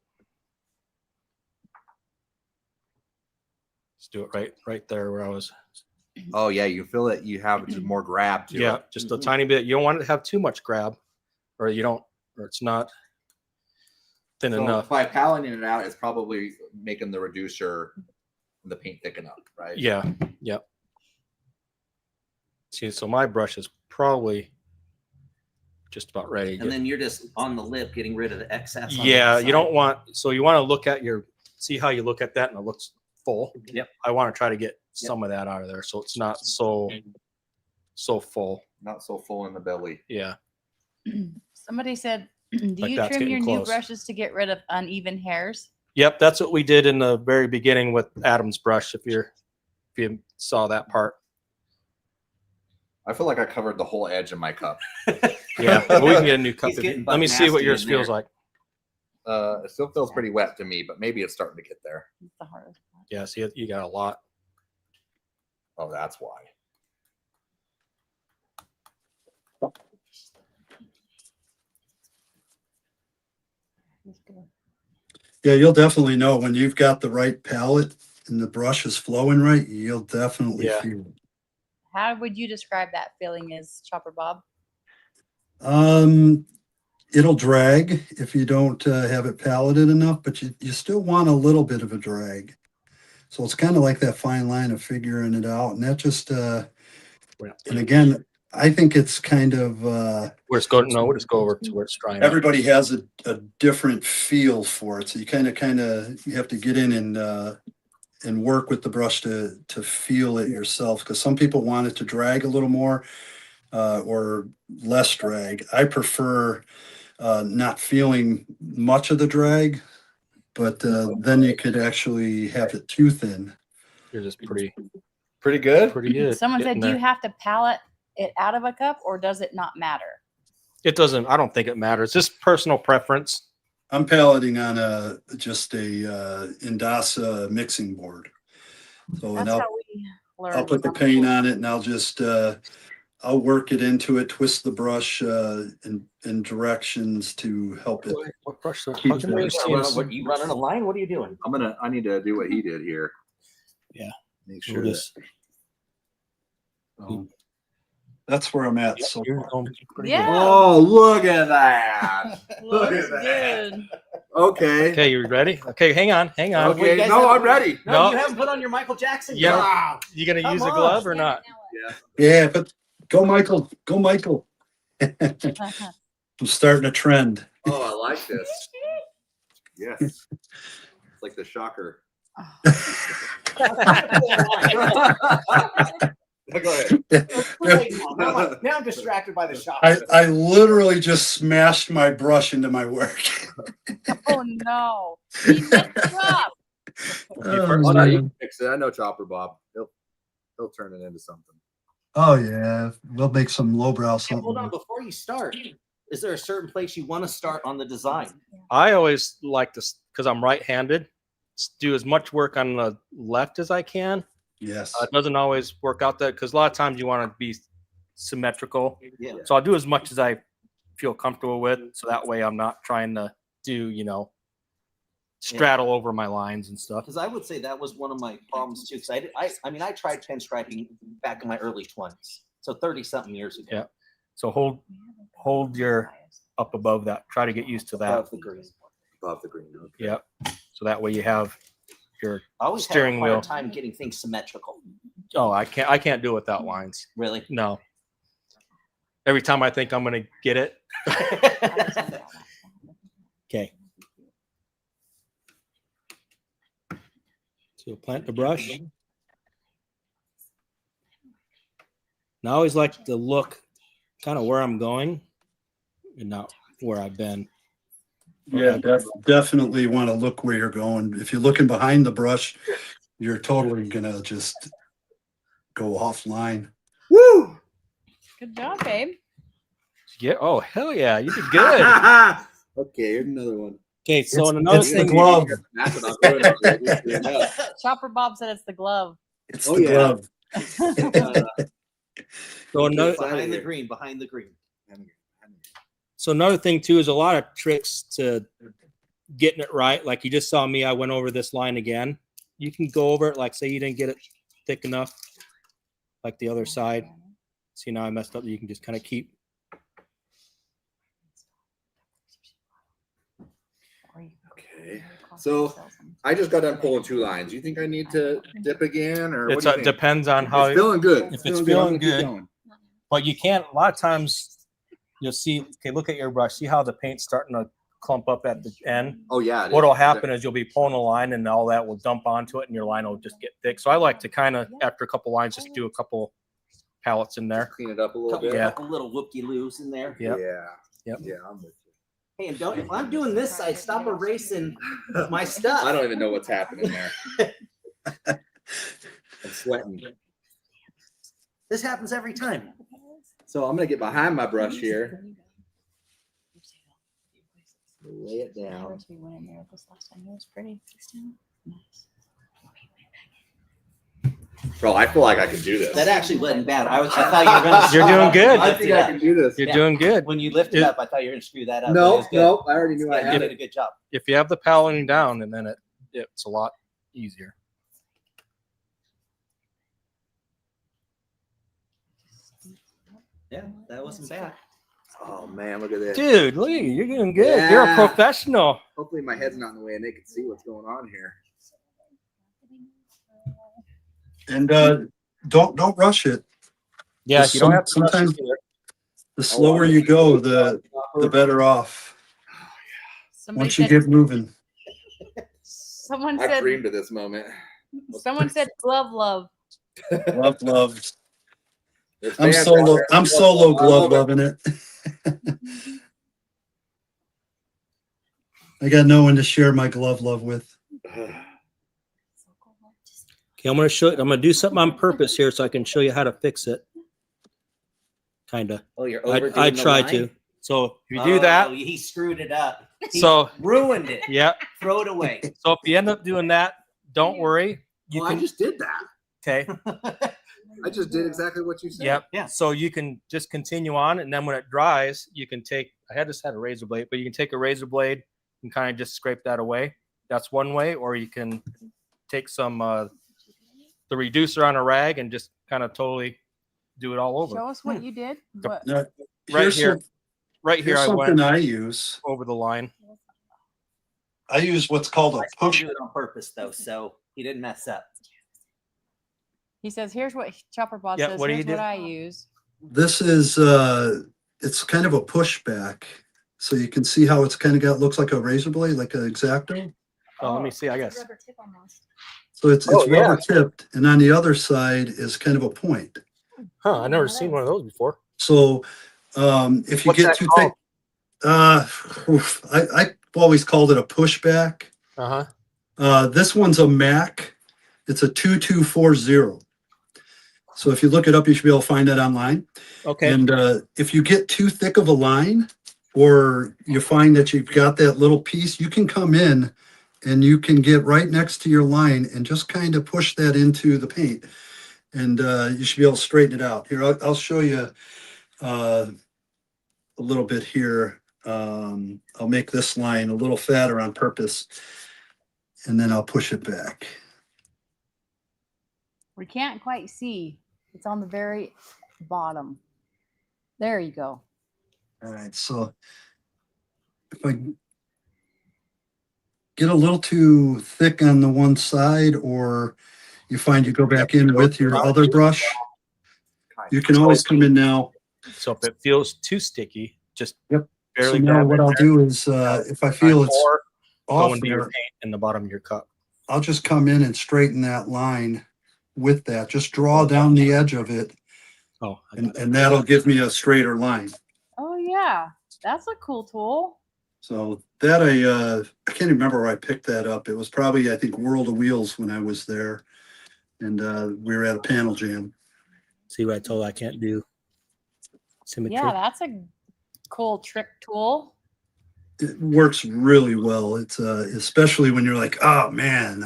Let's do it right there where I was. Oh yeah, you feel it. You have just more grab to Yeah, it. just a Mhm. tiny bit. You don't want it to have too much grab, or it's not thin So enough. by paleting it out, it's probably making the reducer, the paint thicken up, right? Yeah, yep. See, so my brush is probably just about ready. And then you're just on the lip getting rid of the excess. on the Yeah, outside. you don't want, so you want to look at see how you look at that and it looks full. Yep. I want to try to get some of that out of there so it's not so full. Not so full in the belly. Yeah. Somebody said, do Like you that's trim your getting new close. brushes to get rid of uneven hairs? Yep, that's what we did in the very beginning with Adam's brush. If you saw that part, I feel like I covered the whole edge of my cup. yeah, well, we can get a new cup. He's If you- getting let me see what nasty yours in feels there. like. It still feels pretty wet to me, but maybe it's starting to get there. That's the hardest part. Yeah, see, you got a lot. Oh, that's why. That's good. Yeah, you'll definitely know when you've got the right palette and the brush is flowing right. You'll definitely Yeah. feel it. How would you describe that feeling as Chopper Bob? It'll drag if you don't have it paletted enough, but you still want a little bit of a drag. So it's kind of like that fine line of figuring it out. And that just, and again, I think it's kind of, We're just going. No, we'll just go over to where it's drying. Up. everybody has a different feel for it. So you kind of, you have to get in and work with the brush to feel it yourself. Because some people want it to drag a little more or less drag. I prefer not feeling much of the drag, but then you could actually have it too thin. You're just pretty good. pretty good. Someone getting said, do you there. have to palette it out of a cup or does it not matter? It doesn't. I don't think it matters. Just personal preference. I'm paleting on just a Indasa mixing board. So and That's how we learn. I'll put the paint on it and I'll just I'll work it into it, twist the brush in directions to help it. What brush? How Keep come it. we're seeing some- You running a line? What are you doing? I need to do what he did here. Yeah. Make we'll sure that. just- That's where I'm at. Yep, So you're going pretty Yeah. Oh, look at that. Look Looks at that. good. Okay. good. Okay, you ready? Okay, hang on. Okay. you guys No, have- I'm ready. No, No. you haven't put on your Michael Jackson. Yeah. Wow. You gonna Come use a on. glove or not? yeah, but go Michael, go Michael. I'm starting a trend. Oh, I like this. Yes. It's like the shocker. Go ahead. Now I'm distracted by the shot. I literally just smashed my brush into my work. Oh no. He messed up. Oh, no, you can fix it. I know Chopper Bob. He'll turn it into something. Oh yeah, we'll make some lowbrow Hey, something. hold on, before you start, is there a certain place you want to start on the design? I always like to, because I'm right-handed, do as much work on the left as I can. Yes. It doesn't always work out that because a lot of times you want to be symmetrical. Yeah. So I'll do as much as I feel comfortable with, so that way I'm not trying to do, straddle over my lines and stuff. Because I would say that was one of my problems too. Because I mean, I tried pinstriping back in my early 20s, so 30-something years ago. Yeah. So hold your up above that. Try to get used to that. Above the green. Above the green. Okay. Yep. So that way you have your I always steering had a hard wheel. time getting things symmetrical. Oh, I can't do it without lines. Really? No. Every time I think I'm gonna get it. Okay. So plant the brush. And I always like to look kind of where I'm going and not where I've been. Yeah, definitely want to look where you're going. If you're looking behind the brush, you're totally gonna just go offline. Woo! Good job, babe. Yeah. Oh, hell yeah. You did good. Okay, here's another one. Okay. So It's- another it's the thing. glove. That's what I'm doing. Yeah. Chopper Bob said it's the glove. It's Oh, the yeah. glove. So another, Behind the green. So another thing too is a lot of tricks to getting it right. Like you just saw me, I went over this line again. You can go over it, like say you didn't get it thick enough, like the other side. See, now I messed up. You can just kind of keep. Okay. So I just got done pulling 2 lines. You think I need to dip again, or what It's do you think? depends on how. It's feeling good. If it's I'm feeling gonna keep good. going. But you can't. A lot of times, you'll see. Okay, look at your brush. See how the paint's starting to clump up at the end. Oh yeah. it What'll is. happen is you'll be pulling a line, and all that will dump onto it, and your line will just get thick. So I like to kind of, after a couple lines, just do a couple pallets in there. Clean it up a little bit. Yeah. Couple little whoop-de-loos in there. Yep. Yeah. Yeah, I'm with you. Hey, and don't, if I'm doing this side, stop erasing my stuff. I don't even know what's happening there. I'm sweating. This happens every time. So I'm gonna get behind my brush here. Lay it down. We went in there this last time. It was pretty. Bro, I feel like I can do this. That actually wasn't bad. I thought you were gonna. You're doing good. I think I can do this. You're Yeah. doing good. When you lifted up, I thought you were gonna screw that up. but it No, was good. no, I already knew I Yeah, you had did it. a good job. If you have the paddling down, and then it's a lot easier. Yeah, that wasn't bad. Oh man, look at this. Dude, look at you. You're doing good. You're a Yeah. professional. Hopefully my head's not in the way and they can see what's going on here. And don't rush it. Yeah, Just you don't have to rush sometimes it either. the slower you go, the better off. Somebody Once you said, get moving. someone I said, dreamed of this moment. someone said glove love. Love, love. There's I'm fans out solo. there. I'm solo I glove love it. loving it. I got no one to share my glove love with. Okay, I'm gonna show. I'm gonna do something on purpose here so I can show you how to fix it. Kinda. Oh, you're overdoing I the tried line? to. So if you do that, He screwed it up. He so ruined it. yeah. Throw it away. So if you end up doing that, don't worry. You Well, I can. just did that. Okay. I just did exactly what you said. Yep. Yeah. So you can just continue on, and then when it dries, you can take. Just had a razor blade, but you can take a razor blade and kind of just scrape that away. That's one way, or you can take some the reducer on a rag and just kind of totally do it all over. Show us what you did. What? Now, Right here's here. Right here, here's I something went I use. over the line. I use what's called a I still push. do it on purpose though, so he didn't mess up. He says, "Here's what Chopper Boss Yeah, says. what do Here's you what do? I use." This is it's kind of a pushback. So you can see how it's kind of looks like a razor blade, like an X-Acto. Oh, let me see. I guess. Rubber tip almost. So it's Oh, yeah. rubber tipped, and on the other side is kind of a point. Huh? I never seen one of those before. So if you What's get that too called? thick, I always called it a pushback. This one's a Mac. It's a 2240. So if you look it up, you should be able to find that online. Okay. And if you get too thick of a line, or you find that you've got that little piece, you can come in and you can get right next to your line and just kind of push that into the paint. And you should be able to straighten it out. Here, I'll show you a little bit here. I'll make this line a little fatter on purpose, and then I'll push it back. We can't quite see. It's on the very bottom. There you go. All right, so if I get a little too thick on the one side, or you find you go back in with your other brush, you can always come in now. So if it feels too sticky, just Yep. So barely now grab what it I'll there, do is if I feel it's or go off into your there, paint in the bottom of your cup. I'll just come in and straighten that line with that. Just draw down the edge of it, Oh, I got it. and that'll give me a straighter line. Oh yeah, that's a cool tool. So that I can't remember where I picked that up. It was probably, I think, World of Wheels when I was there, and we were at a panel jam. See what I told you I can't do symmetry. Yeah, that's a cool trick tool. It works really well. It's especially when you're like, oh man,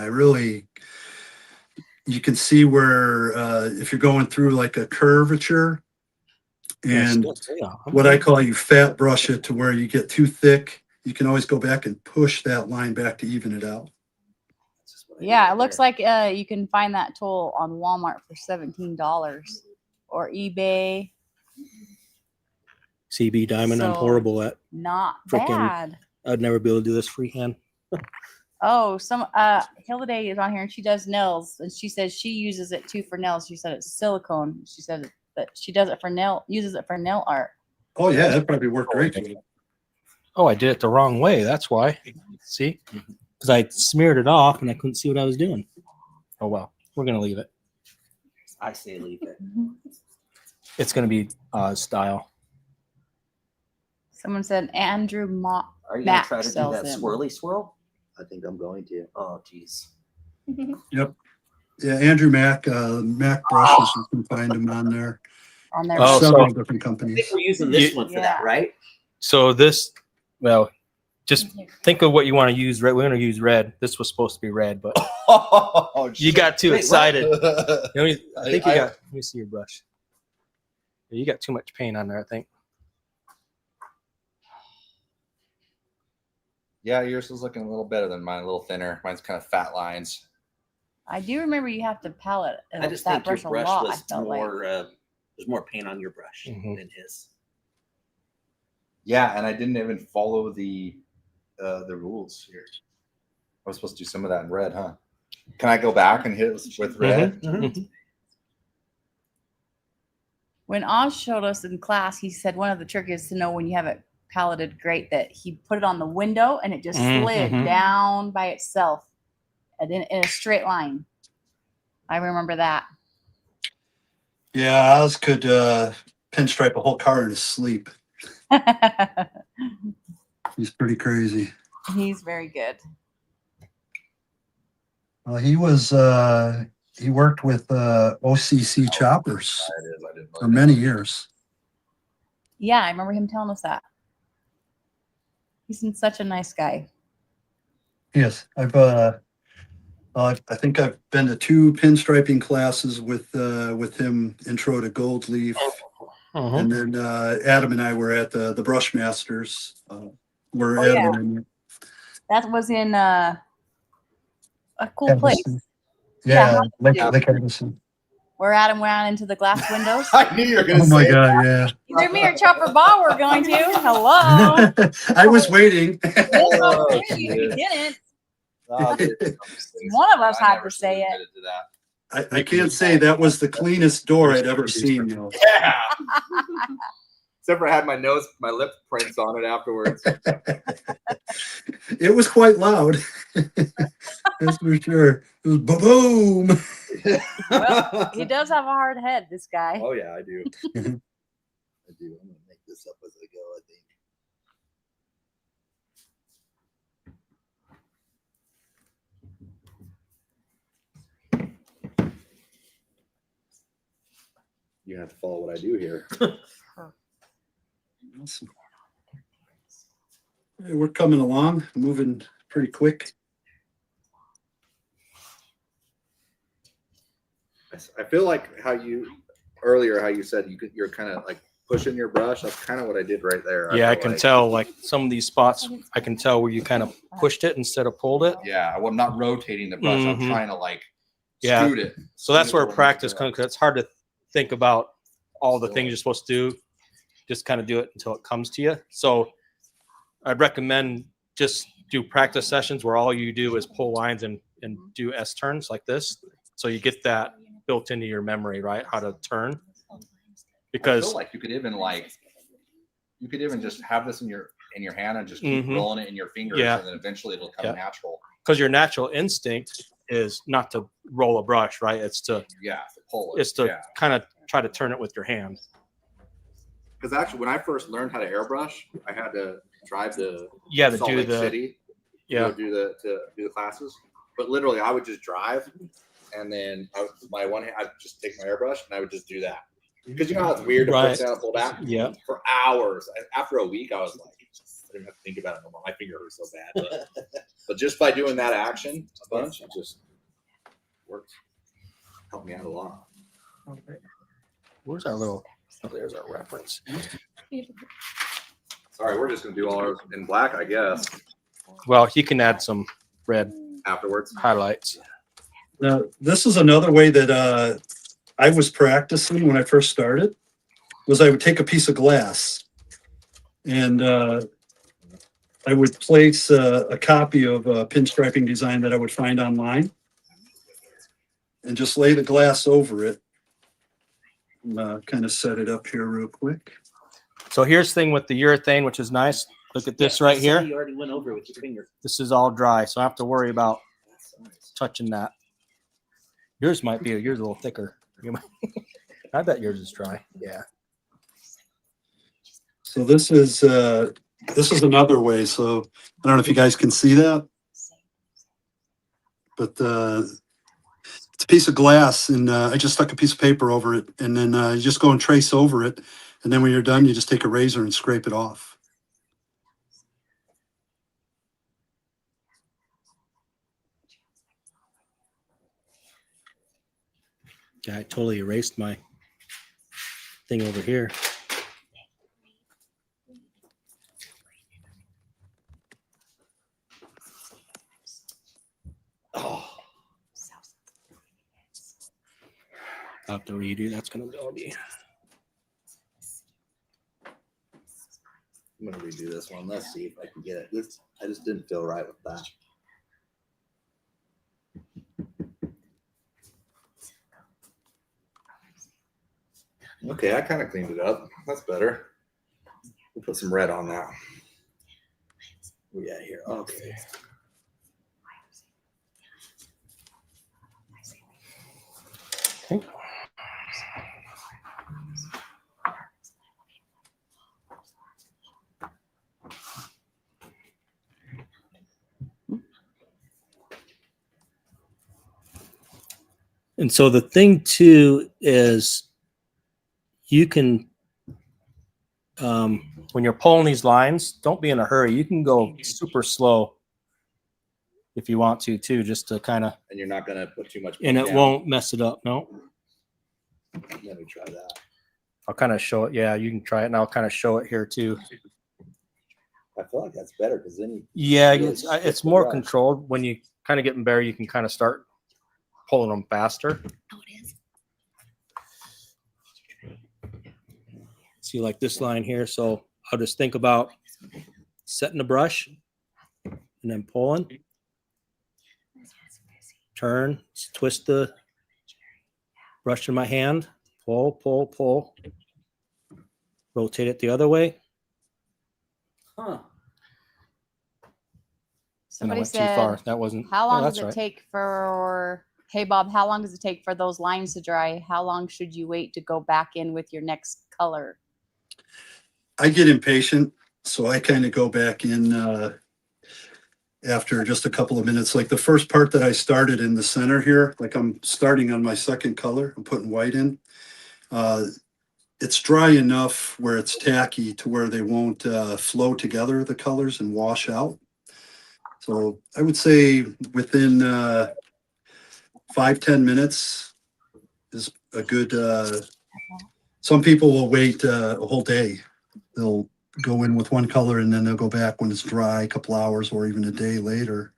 you can see where if you're going through like a curvature, and what I call you fat brush it to where you get too thick, you can always go back and push that line back to even it out. Yeah, it looks like you can find that tool on Walmart for $17 or eBay. CB Diamond, I'm So- horrible at. Not Frickin- bad. I'd never be able to do this freehand. Oh, Hilda is on here and she does nails, and she says she uses it too for nails. She said it's silicone. She said that she does it for uses it for nail art. Oh yeah, that probably worked great for you. Oh, I did it the wrong way. That's why. See? Because I smeared it off and I couldn't see what I was doing. Oh, well. We're going to leave it. I say leave it. It's going to be style. Someone said Andrew Are you gonna Mac try to do sells that them. swirly swirl? I think I'm going to. Oh, geez. Yep. Yeah, Andrew Mack, Mac brushes, you can find them on there. on their Oh, Several website. different I think companies. we're using this You- one for Yeah. that, right? So this, well, just think of what you want to use. Red. We're going to use red. This was supposed to be red, but Oh, you got too Wait, what? excited. You know, I think you I- got. Let me see your brush. You got too much paint on there, I think. Yeah, yours is looking a little better than mine, a little thinner. Mine's kind of fat lines. I do remember you have to palette I just that think your brush a brush lot. I was felt like. more. There's more paint on your brush Mhm. than his. Yeah, and I didn't even follow the rules here. I was supposed to do some of that in red, huh? Can I go back and hit it with red? Mhm. When Oz showed us in class, he said one of the tricks is to know when you have it paletted great that he put it on the window and it just slid Mhm. down by itself and then in a straight line. I remember that. Yeah, Oz could pinstripe a whole car in his sleep. He's pretty crazy. He's very good. He worked with OCC choppers It is. I didn't for many years. Yeah, I remember him telling us that. He's such a nice guy. Yes, I think I've been to 2 pinstriping classes with him, intro to gold leaf, Mhm. and then Adam and I were at the Brush Masters. Where Oh, Adam yeah. and That was in a cool place. Yeah, Lake Yeah. Edison. Where Adam went out into the glass windows. I knew you were gonna Oh my say God, yeah. Either me or Chopper Bob were going to. Hello. I was waiting. There's no opportunity if you didn't. One of us had to say it. I can't say that was the cleanest door I'd ever seen, though. Yeah. Except for I had my lip prints on it afterwards. It was quite loud. That's for sure. It was boom. Well, he does have a hard head, this guy. Oh yeah, I do. I do. I'm gonna make this up as I go, I think. You have to follow what I do here. Awesome. Hey, we're coming along, moving pretty quick. I feel like how you said you're kind of like pushing your brush. That's kind of what I did right there. Yeah, I feel can like. tell like some of these spots. I can tell where you kind of pushed it instead of pulled it. Yeah, I'm not rotating the brush. I'm Mhm. trying to like Yeah. scoot it. So that's Scoot it where a little practice bit. comes. Cause it's hard to think about all the things you're supposed to do. Just kind of do it until it comes to you. So I'd recommend just do practice sessions where all you do is pull lines and do S turns like this. So you get that built into your memory, right? How to turn. I Because feel like you could even just have this in your hand and just keep Mhm. rolling it in your fingers, Yeah. and then eventually it'll come Yeah. natural. your natural instinct is not to roll a brush, right? It's to Yeah, to pull it. it's to yeah. kind of try to turn it with your hand. Because actually, when I first learned how to airbrush, I had to drive to Yeah, to Salt do Lake the City. yeah. To do the classes. But literally, I would just drive, and then my one hand, I'd just take my airbrush and I would just do that. Because you know how it's weird to Right. push down and pull back Yeah. for hours. And after a week, I was like, I didn't have to think about it no more. My finger hurts so bad. But just by doing that action a bunch, it just works. Helped me out a lot. Where's our little? Oh, there's our reference. Sorry, we're just gonna do all ours in black, I guess. Well, you can add some red Afterwards. highlights. Now, this is another way that I was practicing when I first started, was I would take a piece of glass and I would place a copy of a pinstriping design that I would find online and just lay the glass over it. Kind of set it up here real quick. So here's the thing with the urethane, which is nice. Look at this right here. You already went over it with your finger. This is all dry, so I don't have to worry about touching that. Yours might be yours a little thicker. You might, I bet yours is dry. Yeah. So this is another way. So I don't know if you guys can see that, but it's a piece of glass, and I just stuck a piece of paper over it, and then you just go and trace over it, and then when you're done, you just take a razor and scrape it off. Yeah, I totally erased my thing over here. Oh, I'll have to redo. That's gonna be. I'm gonna redo this one. Let's see if I can get it. I just didn't feel right with that. Okay, I kind of cleaned it up. That's better. We'll put some red on that. Yeah, here. Okay. Okay. And so the thing too is you can, when you're pulling these lines, don't be in a hurry. You can go super slow if you want to too, just to kind of, And you're not gonna put too much. and it down. won't mess it up. No, Let me try that. I'll kind of show it. Yeah, you can try it, and I'll kind of show it here too. I feel like that's better because then you. Yeah, Really it's stick the more brush. controlled. When you kind of getting better, you can kind of start pulling them faster. Oh, it is. See, like this line here. So I'll just think about setting the brush and then pulling. Turn, twist the brush in my hand, pull, pull, pull. Rotate it the other way. Huh. And I Somebody went too said, far. That wasn't. how oh, long that's does it right. take for, hey Bob, how long does it take for those lines to dry? How long should you wait to go back in with your next color? I get impatient, so I kind of go back in after just a couple of minutes. Like the first part that I started in the center here, like I'm starting on my second color, I'm putting white in. It's dry enough where it's tacky to where they won't flow together, the colors, and wash out. So I would say within 5-10 minutes is a good, some people will wait a whole day. They'll go in with one color and then they'll go back when it's dry, a couple hours or even a day later.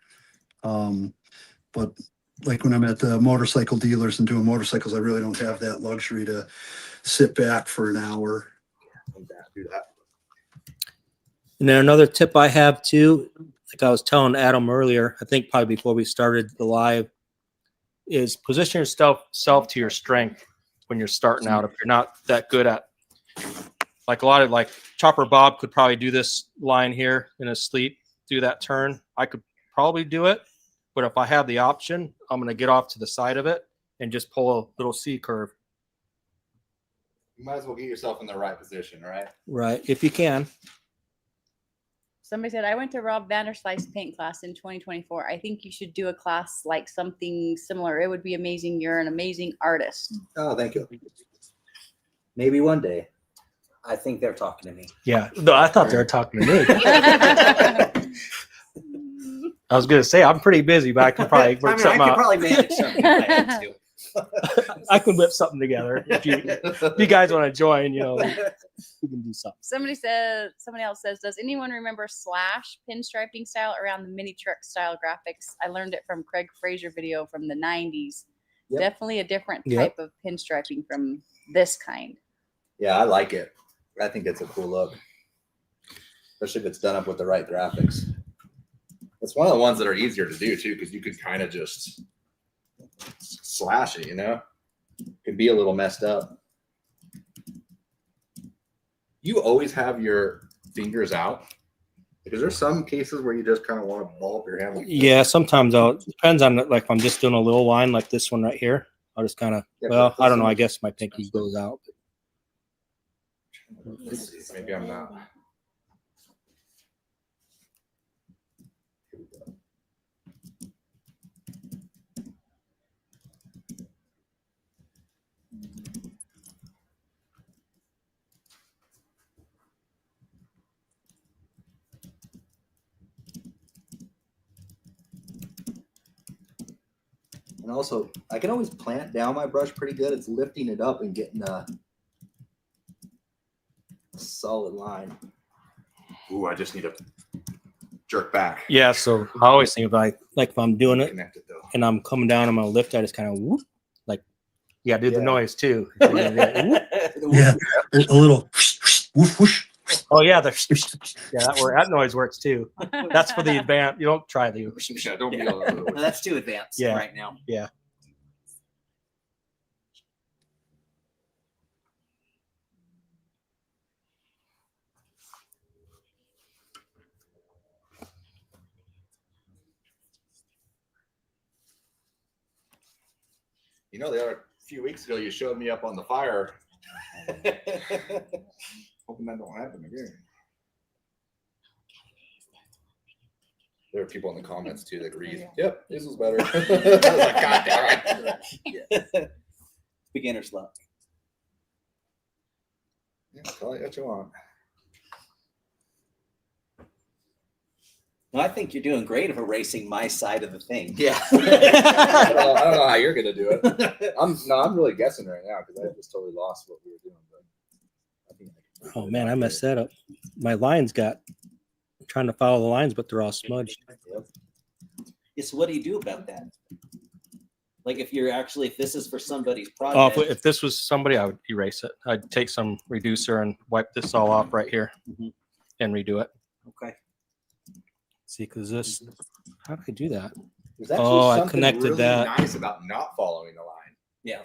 But like when I'm at the motorcycle dealers and doing motorcycles, I really don't have that luxury to sit back for an hour. Do that. And then another tip I have too, like I was telling Adam earlier, I think probably before we started the live, is position yourself to your strength when you're starting out. If you're not that good at, like a lot of like Chopper Bob could probably do this line here in his sleep, do that turn. I could probably do it, but if I have the option, I'm going to get off to the side of it and just pull a little C curve. You might as well get yourself in the right position, right? Right, if you can. Somebody said, I went to Rob Vanderslice's paint class in 2024. I think you should do a class like something similar. It would be amazing. You're an amazing artist. Oh, thank you. Maybe one day. I think they're talking to me. Yeah, no, I thought they were talking to me. I was going to say I'm pretty busy, but I could probably work I something could out. probably manage something if I had to. I could whip something together if you guys want to join. You know, we can do something. Somebody else says, does anyone remember Slash pinstriping style around the mini truck style graphics? I learned it from Craig Fraser video from the 90s. Yep. Definitely a different Yep. type of pinstriping from this kind. Yeah, I like it. I think it's a cool look, especially if it's done up with the right graphics. It's one of the ones that are easier to do too, because you could kind of just slash it, you know? Could be a little messed up. You always have your fingers out, because there's some cases where you just kind of want to ball up your hand. Like this. Yeah, sometimes it depends on, like if I'm just doing a little line like this one right here, I'll just kind of, Yeah, well, but I don't know. this I one- guess my pinky goes out. Maybe I'm not. And also, I can always plant down my brush pretty good. It's lifting it up and getting a solid line. Ooh, I just need to jerk back. Yeah, so I always think about like if I'm doing it Connect it though. and I'm coming down, I'm gonna lift. I just kind of whoop, like do the Yeah. noise too. Whoop. Yeah, a little whoosh, whoosh. Oh yeah, that noise works too. That's for the advanced. You don't try the. Yeah, don't be No, that's too advanced Yeah. right now. Yeah. You know, the other few weeks ago, you showed me up on the fire. Hoping that don't happen again. There are people in the comments too that agree. Yep, this was better. I was like, God damn it. Beginner's luck. Yeah, call it what you want. Well, I think you're doing great of erasing my side of the thing. Yeah. I don't know how you're gonna do it. I'm really guessing right now because I just totally lost what we were doing. But I think I can Oh man, I messed that up. My lines I'm trying to follow the lines, but they're all smudged. Yeah, so what do you do about that? Like if this is for somebody's Oh, project. if this was somebody, I would erase it. I'd take some reducer and wipe this all off right here Mhm. and redo it. Okay. See, because this, how do I do that? There's actually Oh, I something connected really that. nice about not following the line. Yeah.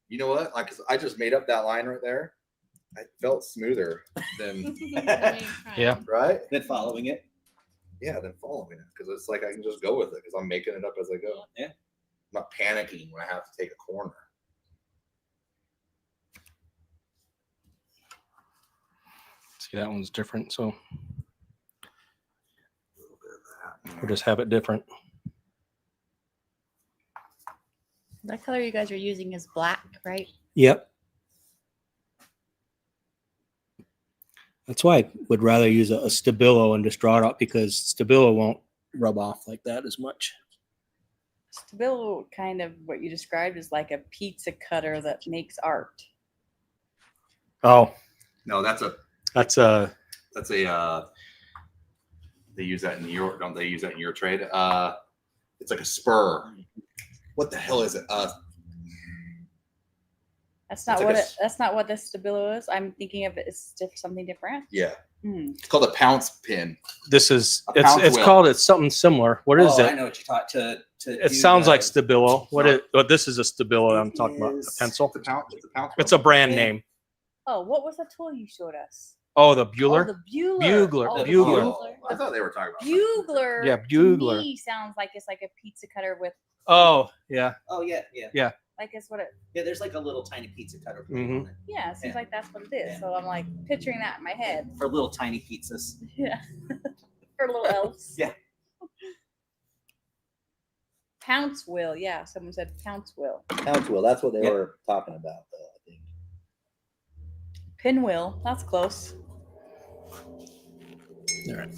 You know what? Like, 'cause I just made up that line right there. It felt smoother than Yeah. right. Then following it. Yeah, than following it because it's like I can just go with it because I'm making it up as I go. Yeah. I'm not panicking when I have to take a corner. See, that one's different. So A little bit of that. we'll just have it different. That color you guys are using is black, right? Yep. That's why I would rather use a Stabilo and just draw it out because Stabilo won't rub off like that as much. Stabilo, kind of what you described, is like a pizza cutter that makes art. Oh no, that's a they use that in your don't they use that in your trade? It's like a spur. What the hell is it? That's not It's what like that's not what this Stabilo is. I'm thinking of it as something different. Yeah, Hmm. it's called a pounce pin. This is A pound it's wheel. called it's something similar. What is Oh, I it? know what you taught to It do sounds the- like Stabilo. No. But this is a Stabilo I'm talking about. A is- pencil. It's a pounce. It's a pounce. It's a brand Yeah. name. Oh, what was the tool you showed us? Oh, the Oh, Bueller. the Bugler. Bugler, Oh, the Bugler. Oh, I thought they were talking about Bugler. Yeah, To Bugler. me sounds like it's like a pizza cutter with Oh, yeah. Oh yeah. like it's what it. Yeah, there's like a little tiny pizza cutter plate Mhm. on it Yeah, it seems Yeah. like that's what it is. Yeah. So I'm like picturing that in my head. for little tiny pizzas. Yeah. For little elves. Yeah. Pounce wheel. Yeah, someone said pounce wheel. Pounce wheel. That's what they Yep. were talking about, though, I think. Pinwheel. That's close. All right.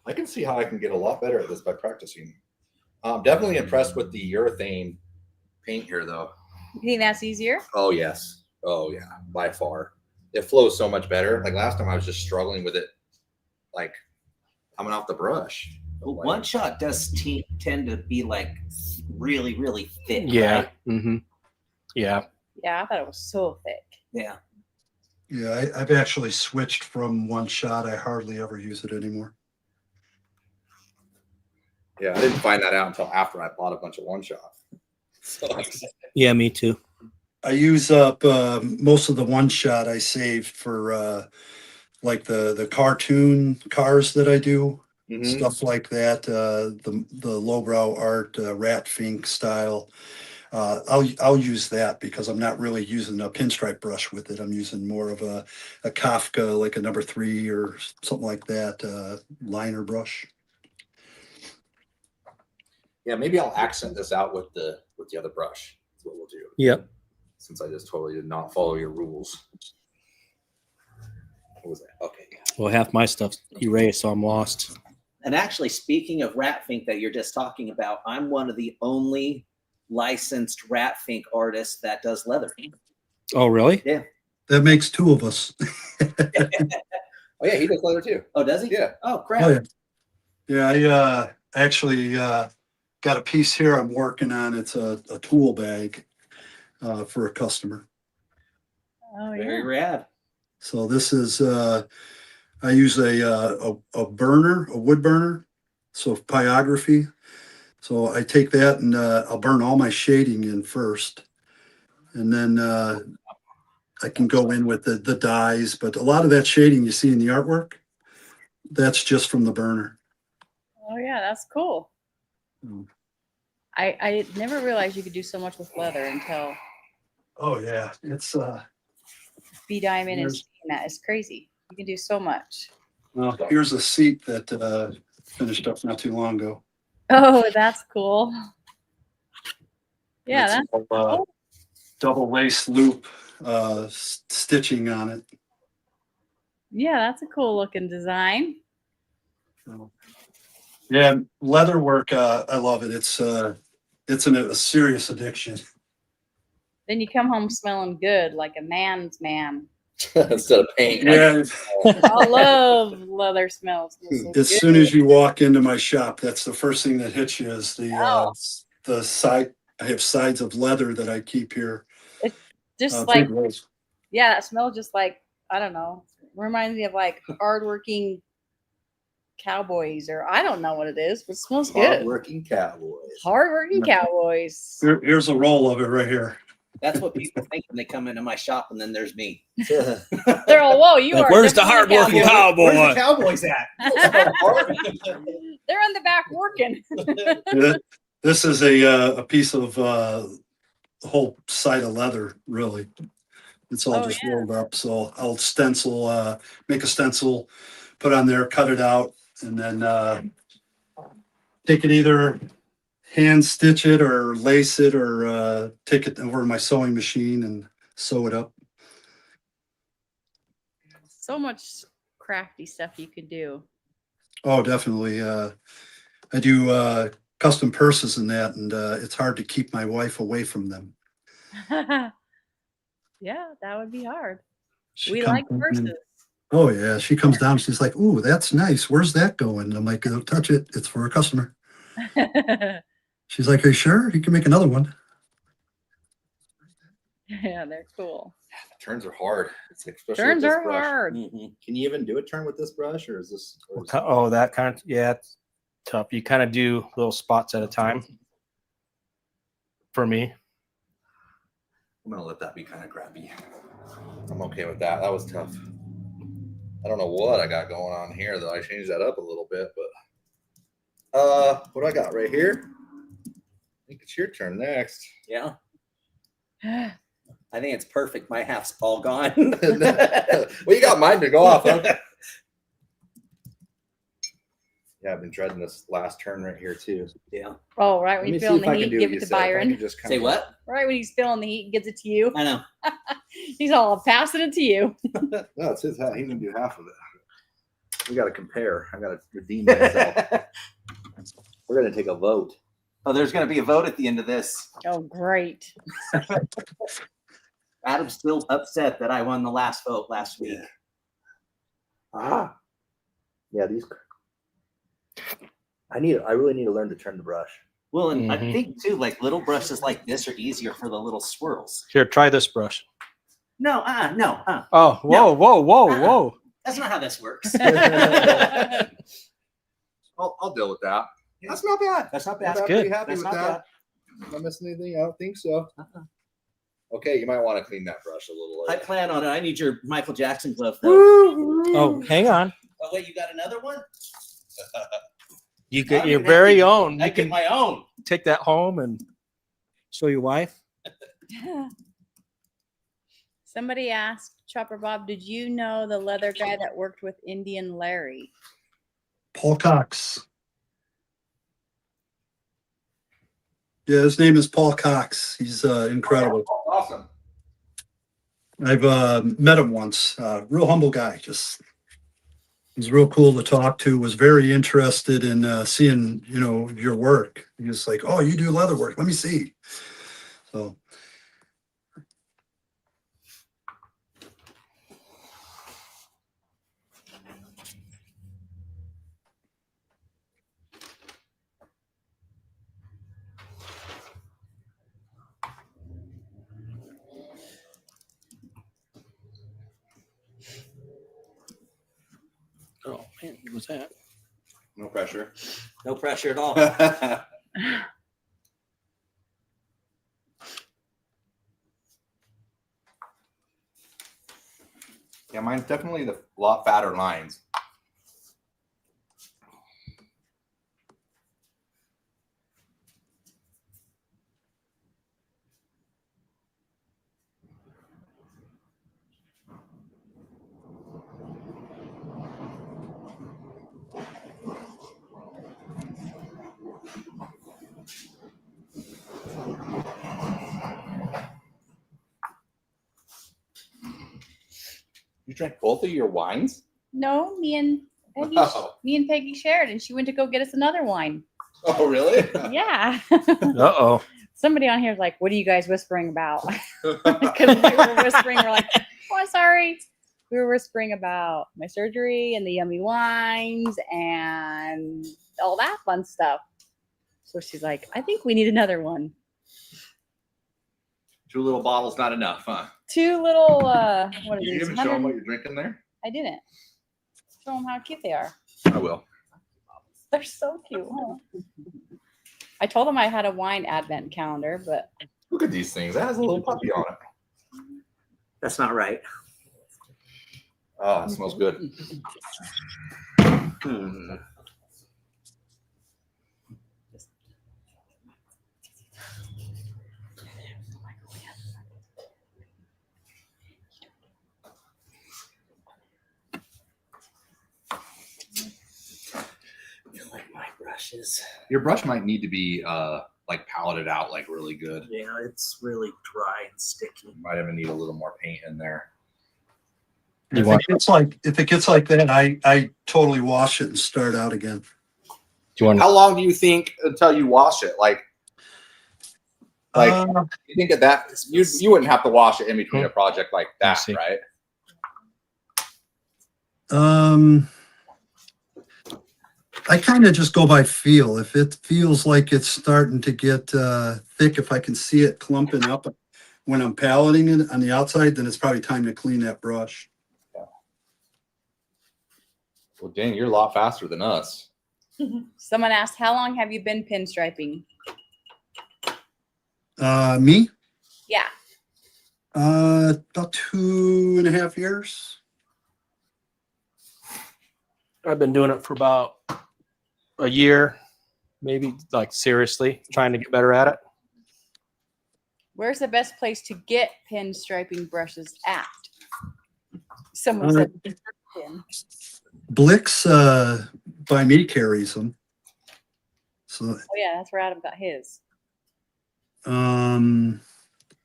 I can see how I can get a lot better at this by practicing. I'm definitely impressed with the urethane paint here, though. You think that's easier? Oh yes. Oh yeah. By far, it flows so much better. Like last time, I was just struggling with it, like coming off the brush. Well, one shot does tend to be like really, really thick. Yeah. Right? Mm-hmm. Yeah. Yeah, I thought it was so thick. Yeah. Yeah, I've actually switched from one shot. I hardly ever use it anymore. Yeah, I didn't find that out until after I bought a bunch of one shot. So, Yeah, me too. I use up most of the one shot I saved for like the cartoon cars that I do. stuff like that. The lowbrow art, rat fink style. I'll use that because I'm not really using a pinstripe brush with it. I'm using more of a Kafka, like a number 3 or something like that, liner brush. Yeah, maybe I'll accent this out with the other brush. That's what we'll do. Yep. Since I just totally did not follow your rules. What was that? Okay. Well, half my stuff's erased, so I'm lost. And actually, speaking of rat fink that you're just talking about, I'm one of the only licensed rat fink artists that does leather. Oh, really? Yeah. That makes 2 of us. Oh yeah, he does leather too. Oh, does he? Yeah. Oh, crap. Oh, yeah. Yeah, I actually got a piece here I'm working on. It's a tool bag for a customer. Oh Very yeah. rad. So this is I use a burner, a wood burner, so pyography. So I take that and I'll burn all my shading in first, and then I can go in with the dyes. But a lot of that shading you see in the artwork, that's just from the burner. Oh yeah, that's cool. Mm. I never realized you could do so much with leather until Oh yeah, it's B Diamond and Here's- seeing that is crazy. You can do so much. well, here's a seat that finished up not too long ago. Oh, that's cool. Yeah, It's that's all, cool. double lace loop stitching on it. Yeah, that's a cool looking design. So, yeah, leather work. I love it. It's a serious addiction. Then you come home smelling good, like a man's man. Instead of paint. Yeah, I love leather smells. as soon as you walk into my shop, that's the first thing that hits you is Oh. the side. I have sides of leather that I keep here. Just Big like, rolls. yeah, it smells just like, I don't know. Reminds me of like hardworking cowboys, or I don't know what it is, but it smells good. Hardworking cowboys. Hardworking cowboys. Here's a roll of it right here. That's what people think when they come into my shop, and then there's me. They're all, whoa, you Like, are. where's the definitely a hardworking cowboy." Where's the cowboy? Cowboys at? They're in the back working. This is a piece of the whole side of leather, really. It's all Oh, just yeah. rolled up. So I'll stencil, make a stencil, put on there, cut it out, and then take it either hand stitch it or lace it or take it over to my sewing machine and sew it up. So much crafty stuff you could do. Oh, definitely. I do custom purses and that, and it's hard to keep my wife away from them. Yeah, that would be hard. She We comes like in- purses. Oh yeah, she comes down. She's like, "Ooh, that's nice. Where's that going?" And I'm like, "Don't touch it. It's for a customer." She's like, "Are you sure? You can make another one." Yeah, they're cool. Turns are hard. It's like, especially with Turns this are brush. hard. Can you even do a turn with this brush, or is this? Or is Oh, that kind of, yeah, it's tough. You kind of do little spots at a time for me. I'm gonna let that be kind of crappy. I'm okay with that. That was tough. I don't know what I got going on here though. I changed that up a little bit, but what do I got right here? I think it's your turn next. Yeah, I think it's perfect. My half's all gone. Well, you got mine to go off. Huh? Yeah, I've been dreading this last turn right here too. Yeah. Oh, right Let when me you see feel if the I can heat, do give what it you to said. If I can Byron. just Say kinda- what? Right when he's feeling the heat, he gives it to you. I know. He's all passing it to you. No, it's his half. He's gonna do half of it. We got to compare. I got to redeem myself. We're gonna take a vote. Oh, there's going to be a vote at the end of this. Oh, great. Adam's still upset that I won the last vote last week. Ah. Yeah, these. I really need to learn to turn the brush. Well, and I Mhm. think too, like little brushes like this are easier for the little swirls. Here, try this brush. No, no, Oh, whoa, No. whoa, whoa, Uh-uh. whoa. that's not how this works. I'll deal with that. That's not bad. That's not I'm bad. pretty good. happy That's with not that. Am I missing anything? I don't think so. Uh-uh. Okay, you might want to clean that brush a little. I Later. plan on it. I need your Michael Jackson glove though. Oh, hang on. Oh wait, you got another one? You get your very own. I You get can my own. take that home and show your wife. Somebody asked Chopper Bob, did you know the leather guy that worked with Indian Larry? Paul Cox. Yeah, his name is Paul Cox. He's incredible. Awesome. I've met him once. Real humble guy. Just he's real cool to talk to. Was very interested in seeing, you know, your work. He was like, "Oh, you do leather work? Let me see." So Oh man, what was that? No pressure. No pressure at all. Yeah, mine's definitely a lot fatter lines. You drank both of your wines? No, me and Peggy, Oh. shared, and she went to go get us another wine. Oh, really? Yeah. Uh-oh. Somebody on here is like, what are you guys whispering about? Because we were whispering, we're like, oh, I'm sorry. We were whispering about my surgery and the yummy wines and all that fun stuff. So she's like, I think we need another one. 2 little bottles, not enough, huh? 2 little, what are Did you these? even show them 100 what you're drinking there? I didn't. Show them how cute they are. I will. They're so cute. Huh? I told them I had a wine advent calendar, but Look at these things. That has a little puppy on it. That's not right. Oh, it smells good. Hmm. I feel like my brushes. Your brush might need to be like paleted out like really good. Yeah, it's really dry and sticky. Might even need a little more paint in there. if it gets like that, I totally wash it and start out again. Do you want? How long do you think until you wash it? Like you think that you wouldn't have to wash it in between a project like that, see. right? I kind of just go by feel. If it feels like it's starting to get thick, if I can see it clumping up when I'm paleting it on the outside, then it's probably time to clean that brush. Well, dang, you're a lot faster than us. someone asked, how long have you been pinstriping? Me? Yeah. About 2.5 years. I've been doing it for about a year, maybe, like seriously trying to get better at it. Where's the best place to get pinstriping brushes at? Someone said pin. Blix by me carries them. So Oh yeah, that's where Adam got his.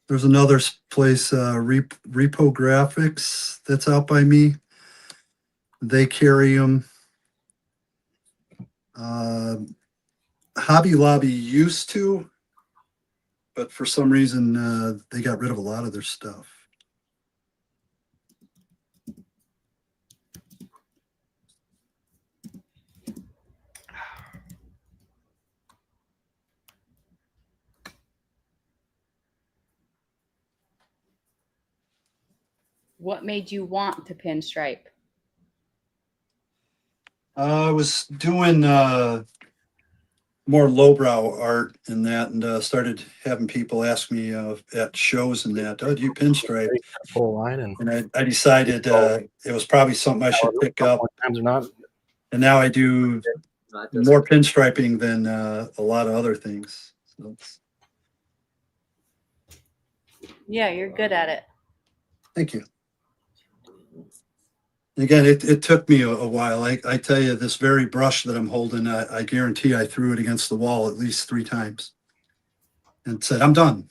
there's another place, Repo Graphics, that's out by me. They carry them. Hobby Lobby used to, but for some reason they got rid of a lot of their stuff. What made you want to pinstripe? I was doing more lowbrow art and that, and started having people ask me at shows and that, oh, do you pinstripe? Full line and And I decided it was probably something I should pick up. times or not. And now I do Not just- more pinstriping than a lot of other things. So Yeah, you're good at it. thank you. Again, it took me a while. I tell you, this very brush that I'm holding, I guarantee I threw it against the wall at least 3 times and said, I'm done.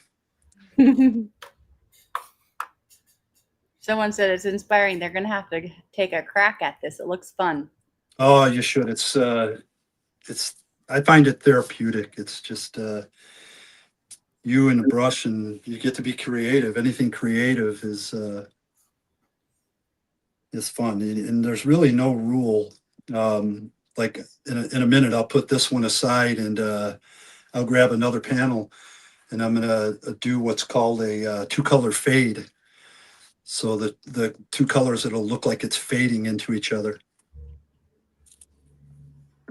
Someone said it's inspiring. They're gonna have to take a crack at this. It looks fun. Oh, you should. It's I find it therapeutic. It's just you and the brush, and you get to be creative. Anything creative is fun, and there's really no rule. Like in a minute, I'll put this one aside, and I'll grab another panel, and I'm gonna do what's called a 2-color fade. So the 2 colors, it'll look like it's fading into each other.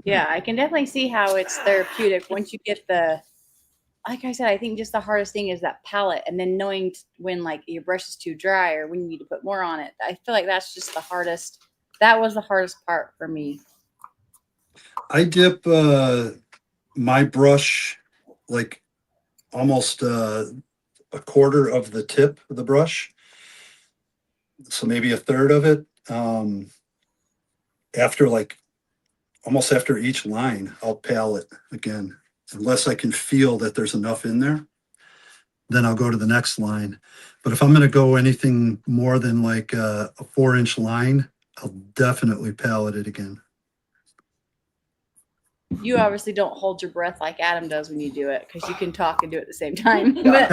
Yeah, I can definitely see how it's therapeutic once you get the. Like I said, I think just the hardest thing is that palette, and then knowing when like your brush is too dry or when you need to put more on it. I feel like that's just the hardest. That was the hardest part for me. I dip my brush like almost a quarter of the tip of the brush, so maybe a third of it. After like almost after each line, I'll palette again. Unless I can feel that there's enough in there, then I'll go to the next line. But if I'm going to go anything more than like a 4-inch line, I'll definitely palette it again. You obviously don't hold your breath like Adam does when you do it, because you can talk and do it at the same time. But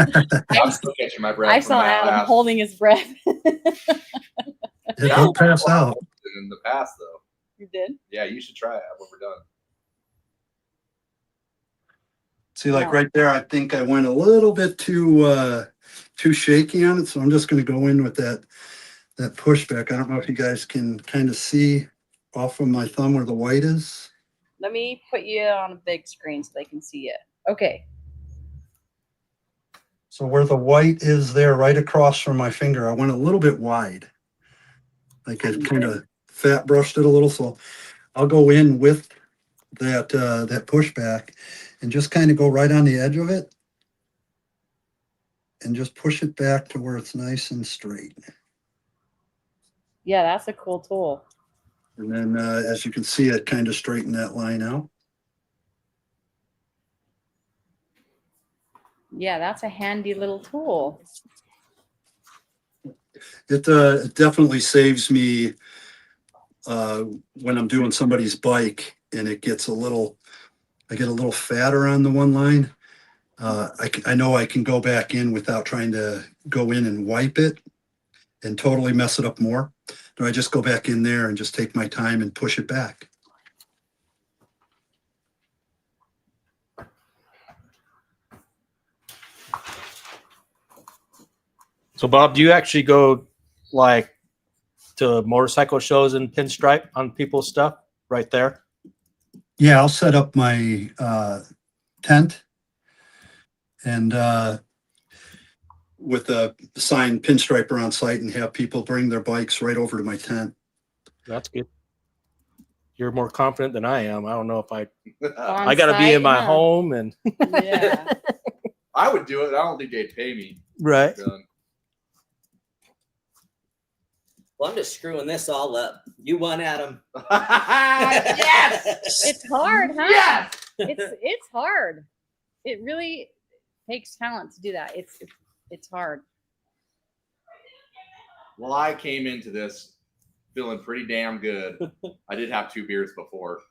I'm still catching my breath. I from saw that Adam last- holding his breath. It don't pass out. in the past, though. You did? Yeah, you should try it when we're done. See, like No. right there, I think I went a little bit too shaky on it, so I'm just going to go in with that pushback. I don't know if you guys can kind of see off of my thumb where the white is. Let me put you on a big screen so they can see it. Okay. So where the white is there, right across from my finger, I went a little bit wide. Like I kind of fat brushed it a little, so I'll go in with that pushback and just kind of go right on the edge of it and just push it back to where it's nice and straight. Yeah, that's a cool tool. And then as you can see, it kind of straightened that line out. Yeah, that's a handy little tool. It definitely saves me when I'm doing somebody's bike and it gets I get a little fatter on the one line. I know I can go back in without trying to go in and wipe it and totally mess it up more. So I just go back in there and just take my time and push it back. So, Bob, do you actually go like to motorcycle shows and pinstripe on people's stuff right there? Yeah, I'll set up my tent and with a signed pinstriper on site and have people bring their bikes right over to my tent. That's good. You're more confident than I am. I don't know if I On got to be site, in my huh? home and Yeah. I would do it. I don't think they'd pay me. right. Done. Well, I'm just screwing this all up. You won, Adam. Yes! It's hard, huh? Yes! It's hard. It really takes talent to do that. It's hard. Well, I came into this feeling pretty damn good. I did have 2 beers before. I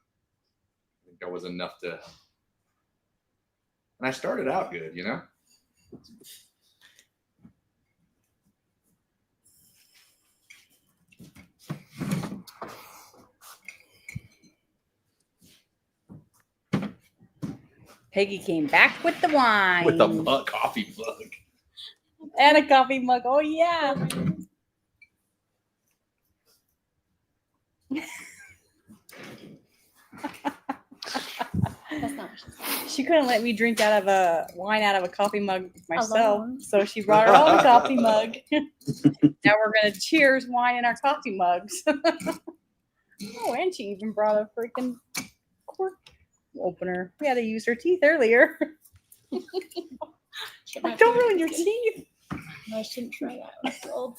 think that was enough to. And I started out good, you know? Peggy came back with the wine. With a coffee mug. And a coffee mug. Oh yeah. She couldn't let me drink out of a wine out of a coffee mug myself, so she brought her own coffee mug. Now we're gonna cheers wine in our coffee mugs. Oh, and she even brought a freaking cork opener. We had to use her teeth earlier. Don't ruin your teeth. No, I shouldn't try that. It's old.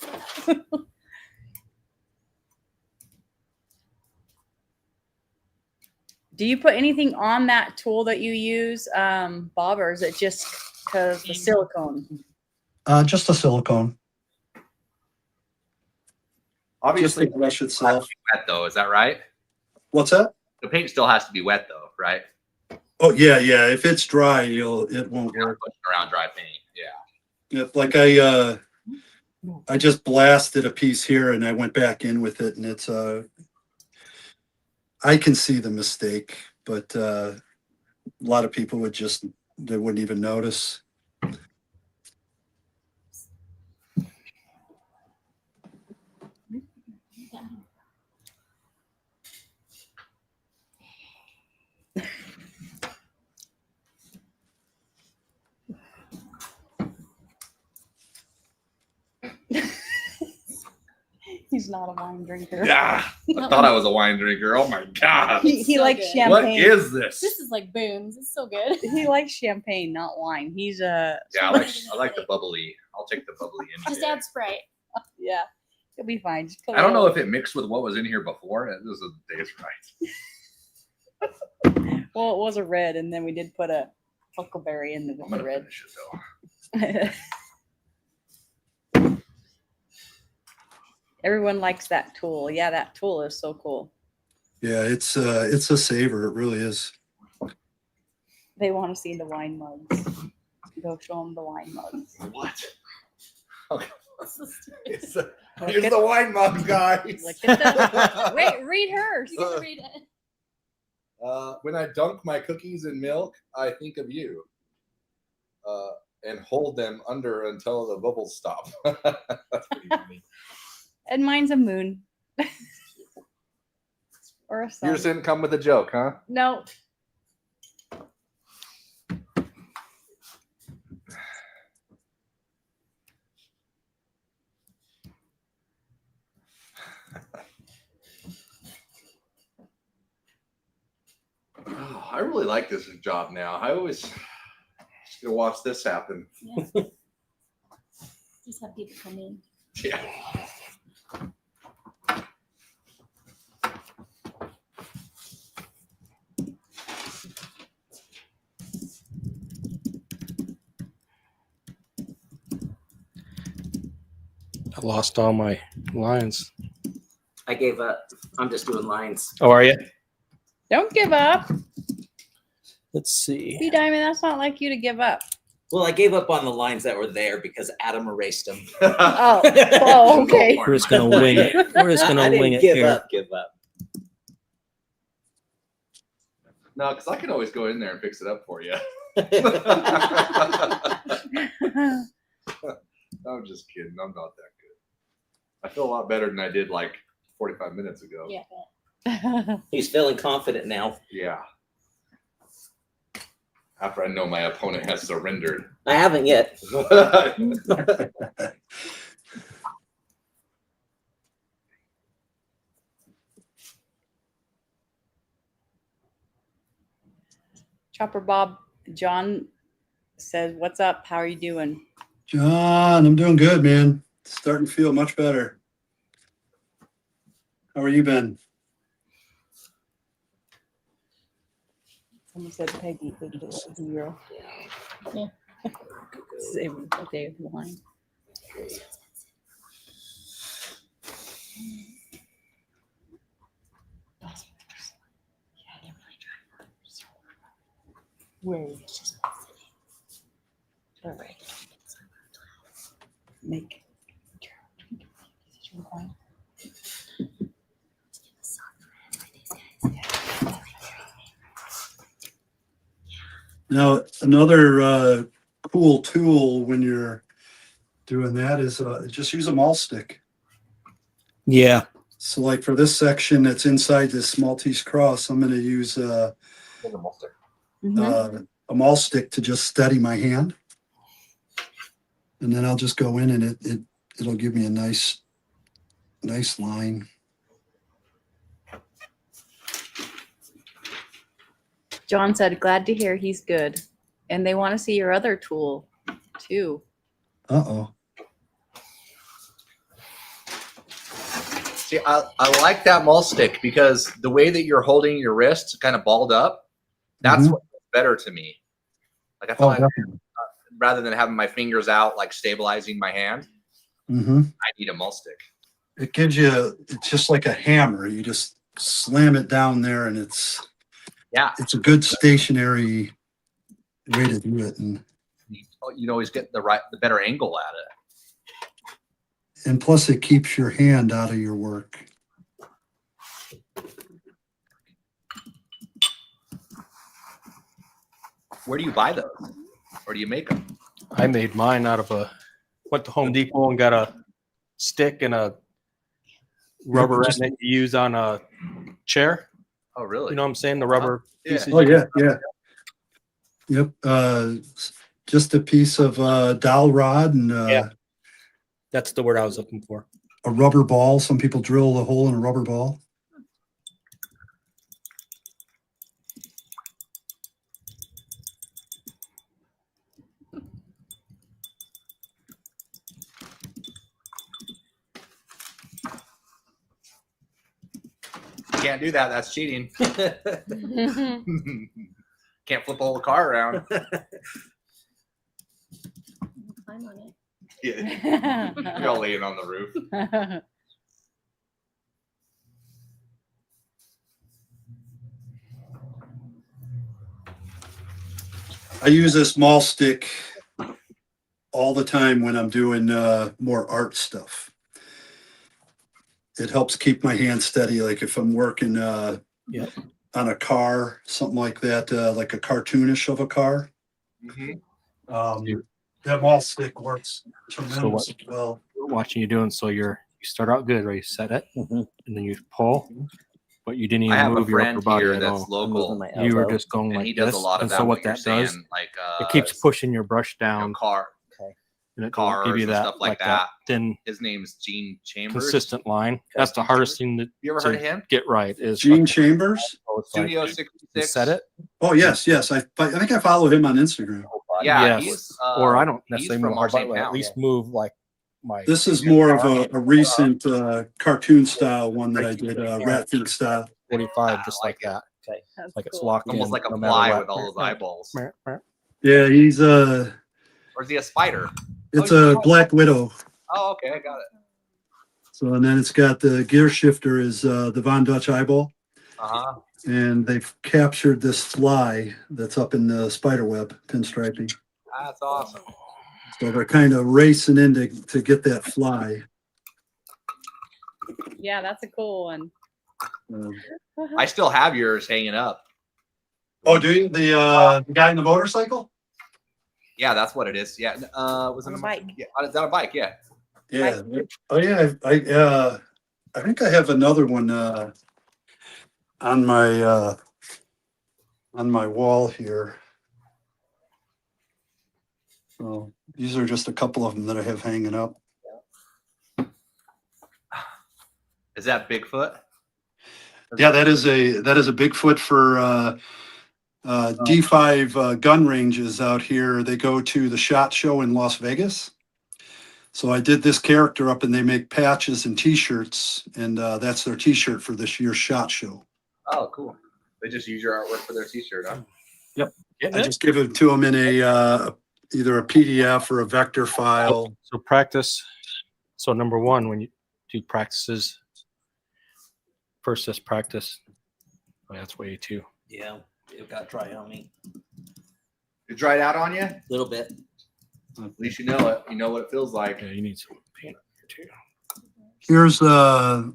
Do you put anything on that tool that you use, Bob, or is it just because the silicone? Just a silicone. Just Obviously, the brush it has itself. to be wet though. Is that right? What's that? The paint still has to be wet though, right? Oh yeah, yeah. If it's dry, it won't You're work. not pushing around dry paint. Yeah. Yeah, like I just blasted a piece here and I went back in with it, and it's I can see the mistake, but a lot of people they wouldn't even notice. He's not a wine drinker. Yeah. I thought I was a wine drinker. Oh my god. He So likes good. What champagne. is this? This is like booms. It's so good. He likes champagne, not wine. He's a Yeah, I like the bubbly. I'll take the bubbly in. Just add Sprite. yeah. He'll be fine. Just put a I don't know little- if it mixed with what was in here before. This is the taste right. Well, it was a red, and then we did put a huckleberry in I'm the gonna red. finish it though. Everyone likes that tool. Yeah, that tool is so cool. Yeah, it's a saver. It really is. They want to see the wine mugs. Go show them the wine mugs. What? This is stupid. It's Look here's at- the wine mug, guys. Look at Wait, read hers. You gotta read it. When I dunk my cookies in milk, I think of you. And hold them under until the bubbles stop. That's pretty funny. And mine's a moon. Or a sun. Yours didn't come with a joke, huh? No. Oh, I really like this job now. I always just gonna watch this happen. Yeah. Just have people come in. Yeah. I lost all my lines. I gave up. I'm just doing lines. Oh, are you? Don't give up. Let's see. B Diamond, that's not like you to give up. Well, I gave up on the lines that were there because Adam erased them. Oh, oh okay. We're just gonna wing it. We're just I gonna didn't wing it give here. up. Give up. No, because I can always go in there and fix it up for you. I'm just kidding. I'm not that good. I feel a lot better than I did like 45 minutes ago. Yeah. He's feeling confident now. Yeah. After I know my opponent has surrendered. I haven't yet. Chopper Bob, John says, "What's up? How are you doing?" John, I'm doing good, man. Starting to feel much better. How are you been? Someone said Peggy is the hero. Yeah. Same day of the line. Where? Make. Now, another cool tool when you're doing that is just use a maul stick. Yeah. So like for this section that's inside this Maltese cross, I'm going to use a maul stick to just steady my hand. And then I'll just go in and it'll give me a nice line. John said, glad to hear he's good. And they want to see your other tool too. Uh-oh. See, I like that mall stick because the way that you're holding your wrist kind of balled up, that's what's better to me. Like I feel like rather than having my fingers out, like stabilizing my hand, I need a mall stick. It gives you, it's just like a hammer. You just slam it down there and it's a good stationary way to do it. And you always get the better angle at it. And plus it keeps your hand out of your work. Where do you buy those? Or do you make them? I made mine out of went to Home Depot and got a stick and a rubber end that you use on a chair. Oh, really? You know what I'm saying? The rubber pieces. Oh, yeah, yeah. Yep. Just a piece of dowel rod and That's the word I was looking for. a rubber ball. Some people drill a hole in a rubber ball. Can't do that. That's cheating. Can't flip a whole car around. Climb on it. Yeah. You're all laying on the roof. I use a small stick all the time when I'm doing more art stuff. It helps keep my hand steady. Like if I'm working on a car, something like that, like a cartoonish of a car. That mall stick works tremendously well. Watching you doing so you start out good, right? You set it and then you pull, but you didn't I have even a move your upper friend body here at that's all. local. You were just going And like he does this, a lot of and that. so what what you're that does, saying, like it keeps pushing your brush down. car, And it cars give you and that stuff like that that. thin, His name's Gene Chambers. consistent line. That's the hardest thing to You ever heard of him? get right. Is Gene Chambers? Studio you 66. set it. Oh, yes. I think I follow him on Instagram. Yeah, Yes. he's Or I don't he's necessarily from move our hard, same but at town. least move like my. This is more of a recent cartoon style one that I did, rat feet style. 45, just like that. Okay. Like it's locked Almost in, like a no matter fly what. with all those eyeballs. Yeah, he's Or is he a spider? it's a Black Widow. Oh, okay, I got it. So, and then it's got the gear shifter is the Von Dutch eyeball. Uh-huh. And they've captured this fly that's up in the spider web, pinstriping. That's awesome. So they're kind of racing in to get that fly. Yeah, that's a cool one. I still have yours hanging up. Oh, do you? The guy in the motorcycle? Yeah, that's what it is. Yeah. Was it On a bike. Yeah, it's on a bike, yeah. Yeah. Oh, yeah. I think I have another one on my wall here. So these are just a couple of them that I have hanging up. Is that Bigfoot? Yeah, that is a Bigfoot for D5 gun ranges out here. They go to the SHOT Show in Las Vegas. So I did this character up, and they make patches and T-shirts, and that's their T-shirt for this year's SHOT Show. Oh, cool. They just use your artwork for their T-shirt, huh? Yep. I just give it to them in a either a PDF or a vector file. So practice. So number one, when you do practices, first just practice. Oh, that's way too. Yeah, it got dry on me It dried out on you? a little bit. At least you know it. You know what it feels like. Yeah, you need some paint here too. Here's the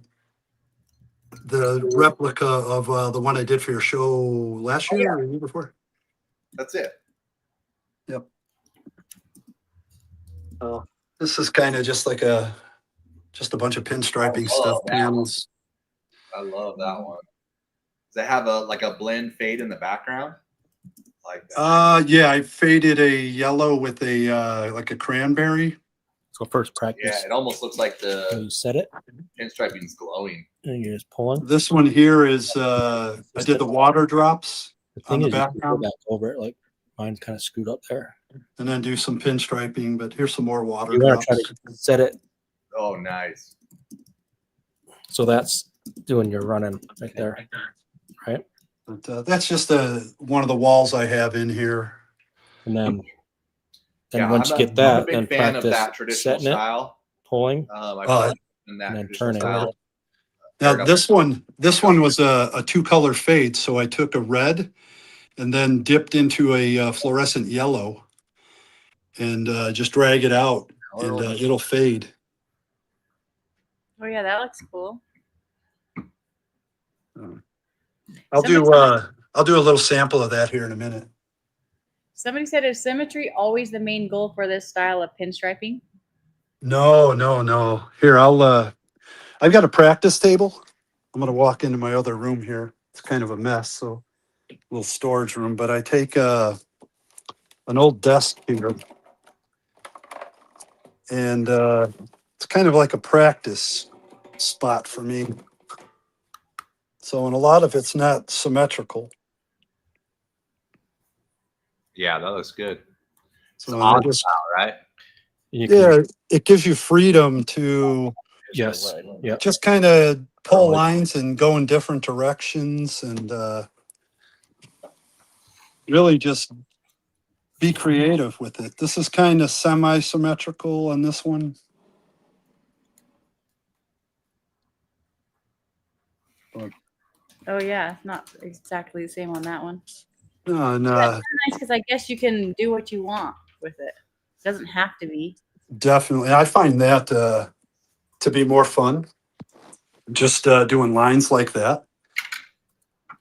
replica of the one I did for your show last year or the year before. That's it. Yep. This is kind of just like a bunch of pinstriping stuff. Panels. I love that one. Does it have a blend fade in the background? Like that? Yeah, I faded a yellow with a like a cranberry. So first practice. Yeah, it almost looks like the You set it, pinstriping's glowing. and you're just pulling. This one here is I did the water drops. The on thing the is, you can go background, back over it, like mine's kind of screwed up there. and then do some pinstriping. But here's some more water You want drops. to try to set it Oh, nice. so that's doing your running right there, right? But that's just one of the walls I have in here. And then Yeah, once I'm you a- get that, I'm a big then fan of practice that traditional setting it, style. pulling. I Oh, put in that and then traditional turning. style. Now Fair this one was a two-color fade, so I took a red and then dipped into a fluorescent yellow and just drag it out, and it'll fade. Oh yeah, that looks cool. I'll do a little sample of that here in a minute. Somebody said, is symmetry always the main goal for this style of pinstriping? No. Here, I've got a practice table. I'm gonna walk into my other room here. It's kind of a mess, so little storage room. But I take an old desk here, and it's kind of like a practice spot for me. So, and a lot of it's not symmetrical. Yeah, that looks good. So It's I odd just, style, right? You can, yeah, it gives you freedom to yes. Yeah. just kind of pull lines and go in different directions, and really just be creative with it. This is kind of semi-symmetrical on this one. Oh yeah, it's not exactly the same on that one. And Nice, because I guess you can do what you want with it. It doesn't have to be. definitely, I find that to be more fun, just doing lines like that,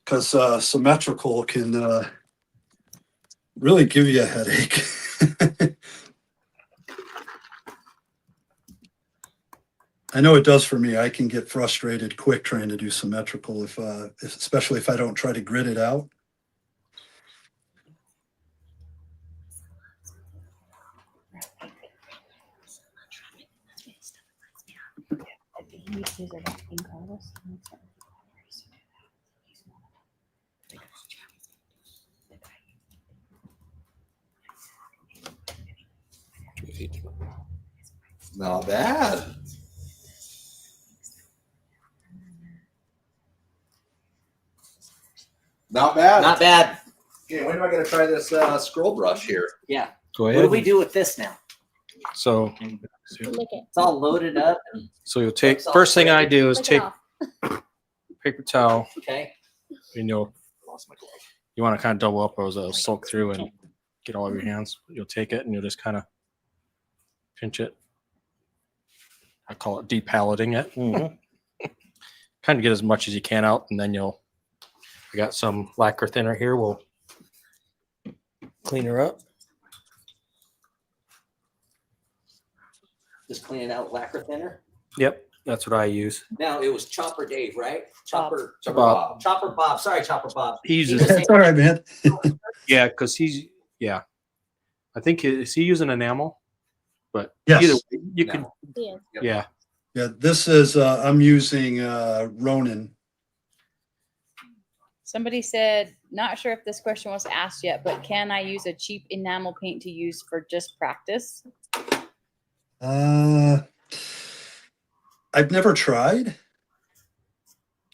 because symmetrical can really give you a headache. I know it does for me. I can get frustrated quick trying to do symmetrical if especially if I don't try to grid it out. Not bad. Not bad. Not bad. Okay, when am I going to try this scroll brush here? Yeah. Go What ahead. do we do with this now? So, Lick it. It's all loaded up. And, so you'll take, Looks all first thing I pretty. do is Lick it take off. paper towel okay. and you want to kind of double up or it'll soak through and get all of your hands. You'll take it and you'll just kind of pinch it. I call it depaleting it. Kind of get as much as you can out, and then I got some lacquer thinner here. We'll clean her up. Just clean it out, lacquer thinner. Yep, that's what I use. Now it was Chopper Dave, right? Chopper Bob. Chopper Bob. Sorry, Chopper Bob. He He uses, was saying- That's all right, man. yeah, because I think is he using enamel? But Yes. either way, you can, Yeah. yeah. Yeah, this is I'm using Ronin. Somebody said, not sure if this question was asked yet, but can I use a cheap enamel paint to use for just practice? I've never tried,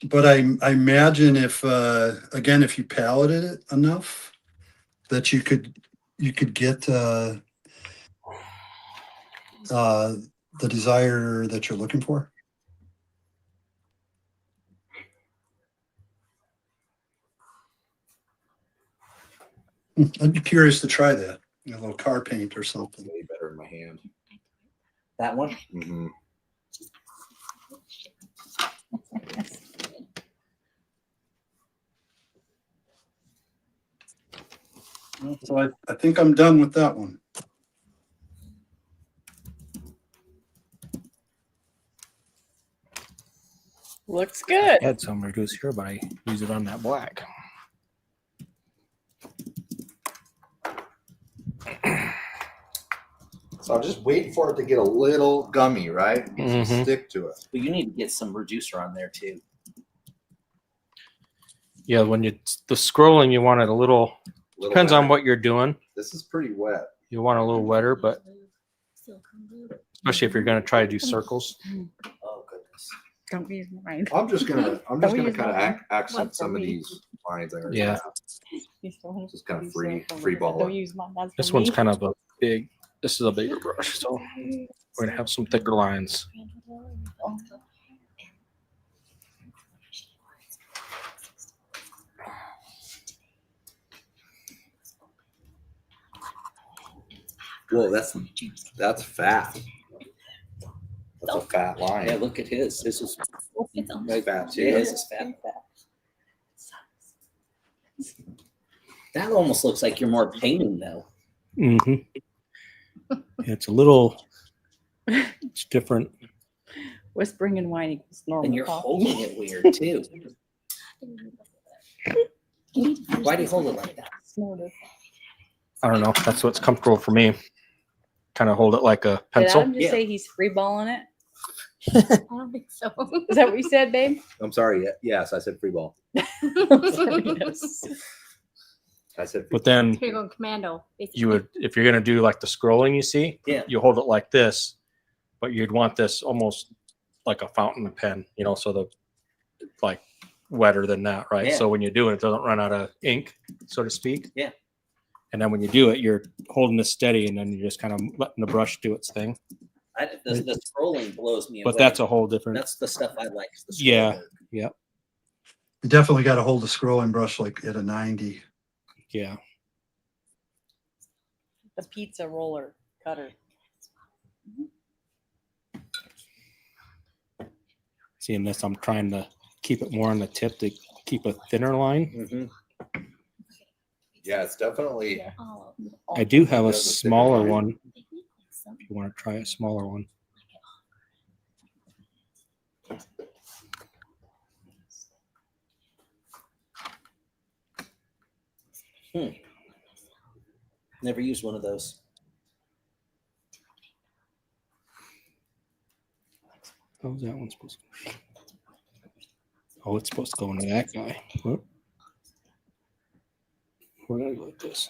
but I imagine if again if you paleted it enough, that you could get the desire that you're looking for. I'd be curious to try that. A little car paint or something. Way better in my hand. That one. Mm-hmm. So I think I'm done with that one. Looks good. I had some reduce here, but I use it on that black. So I'm just waiting for it to get a little gummy, right? Mhm. Stick to it. But you need to get some reducer on there too. Yeah, when you the scrolling, you want it a little. Depends on what you're doing. This is pretty wet. You want it a little wetter, but especially if you're going to try to do circles. Oh goodness. Don't use mine. I'm just gonna Don't use kind of mine. accent One for some of me. these lines. I already Yeah. have. You still have Just kinda to free- use free it. ball Don't it. use mine. That's This for one's me. kind of a big. This is a bigger brush, so we're going to have some thicker lines. Whoa, that's fat. That's a fat line. Yeah, look at his. This is It's on It's fat too. yeah, his is fat. That almost looks like you're more painting though. It's a little. It's different. Whispering and whining equals normal. And you're talking. holding it weird too. Why do you hold it like that? Snorted. I don't know. That's what's comfortable for me. Kind of hold it like a Did pencil. Adam just Yeah. say he's free balling it? I don't think so. Is that what you said, babe? I'm sorry. Yes, I said free ball. Yes. I said free But then You're going commando. Basically. you would, if you're going to do like the scrolling, you see, Yeah. you hold it like this, but you'd want this almost like a fountain pen, you know, so the like wetter than that, right? Yeah. So when you do it, it doesn't run out of ink, so to speak. Yeah. And then when you do it, you're holding this steady, and then you're just kind of letting the brush do its thing. The scrolling blows me away. But that's a whole different. That's the stuff I like. is the scroll Yeah. work. Yeah. You definitely got to hold the scrolling brush like at a 90. Yeah. The pizza roller cutter. Seeing this, I'm trying to keep it more on the tip to keep a thinner line. Mhm. Yeah, it's definitely. Oh, I do have a That's a thicker smaller line. one. they make like some If you want to try a smaller one. Never used one of those. How's that one supposed to go? Oh, it's supposed to go into that guy. Whoop. We're gonna go like this.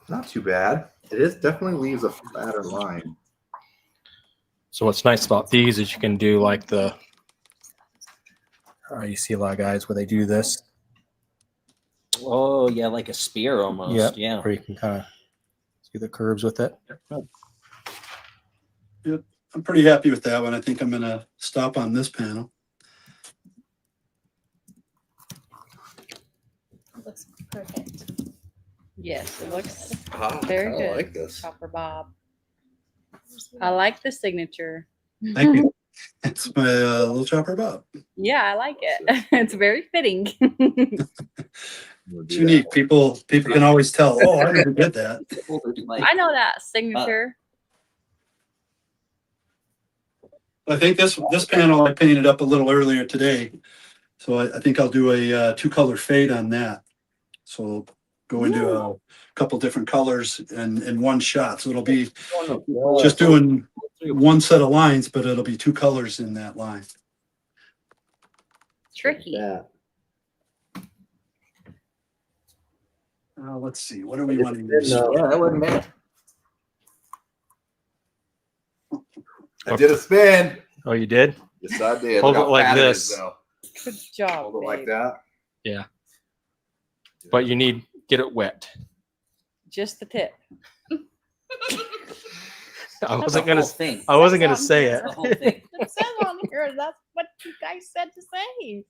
Not too bad. It is definitely leaves a fatter line. So what's nice about these is you can do like the. You see a lot of guys where they do this. Oh yeah, like a spear almost. Yeah. Or you can kind of see the curves with it. I'm pretty happy with that one. I think I'm going to stop on this panel. it looks perfect. Yes, it looks Ah, I very kinda good. like this. Chopper Bob. I like the signature. Thank you. It's my little chopper Bob. Yeah, I like it. It's very fitting. It's unique. People can always tell, oh, I never did that. I know that signature. I think this panel I painted up a little earlier today. So I think I'll do a 2-color fade on that. So go into a couple different colors in one shot. So it'll be just doing one set of lines, but it'll be 2 colors in that line. Tricky. Yeah. Let's see. What do we want to use? Yeah, that wasn't bad. I did a spin. Oh, you did? Yes, I did. Hold Look it how like fat it is, this. though. Good job. Hold it like babe. that. Yeah. But you need get it wet. Just the tip. I The wasn't whole gonna. thing. I wasn't gonna That's say The it. whole thing. It says on here. That's what you guys said to say.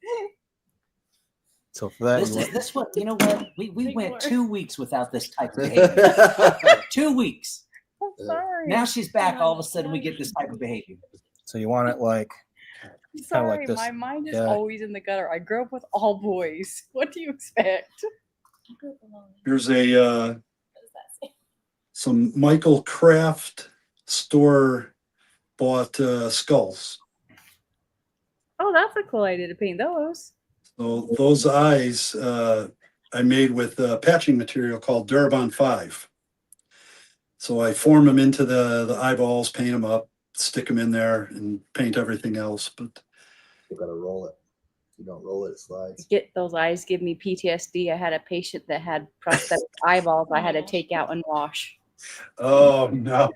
So for that, This you is want, this one. You know what? We Big went word. 2 weeks without this type of behavior. 2 weeks. I'm sorry. Now she's back. All of a sudden, we get this type of behavior. so you want it like I'm kinda sorry. like this. My mind is Yeah. always in the gutter. I grew up with all boys. What do you expect? I grew up alone. Here's What does that say? some Michael Kraft store bought skulls. Oh, that's a cool idea to paint those. So those eyes I made with patching material called Durabond 5. So I form them into the eyeballs, paint them up, stick them in there, and paint everything else. But You gotta roll it. If you don't roll it, it slides. Get those eyes give me PTSD. I had a patient that had prosthetic eyeballs I had to take out and wash. oh no,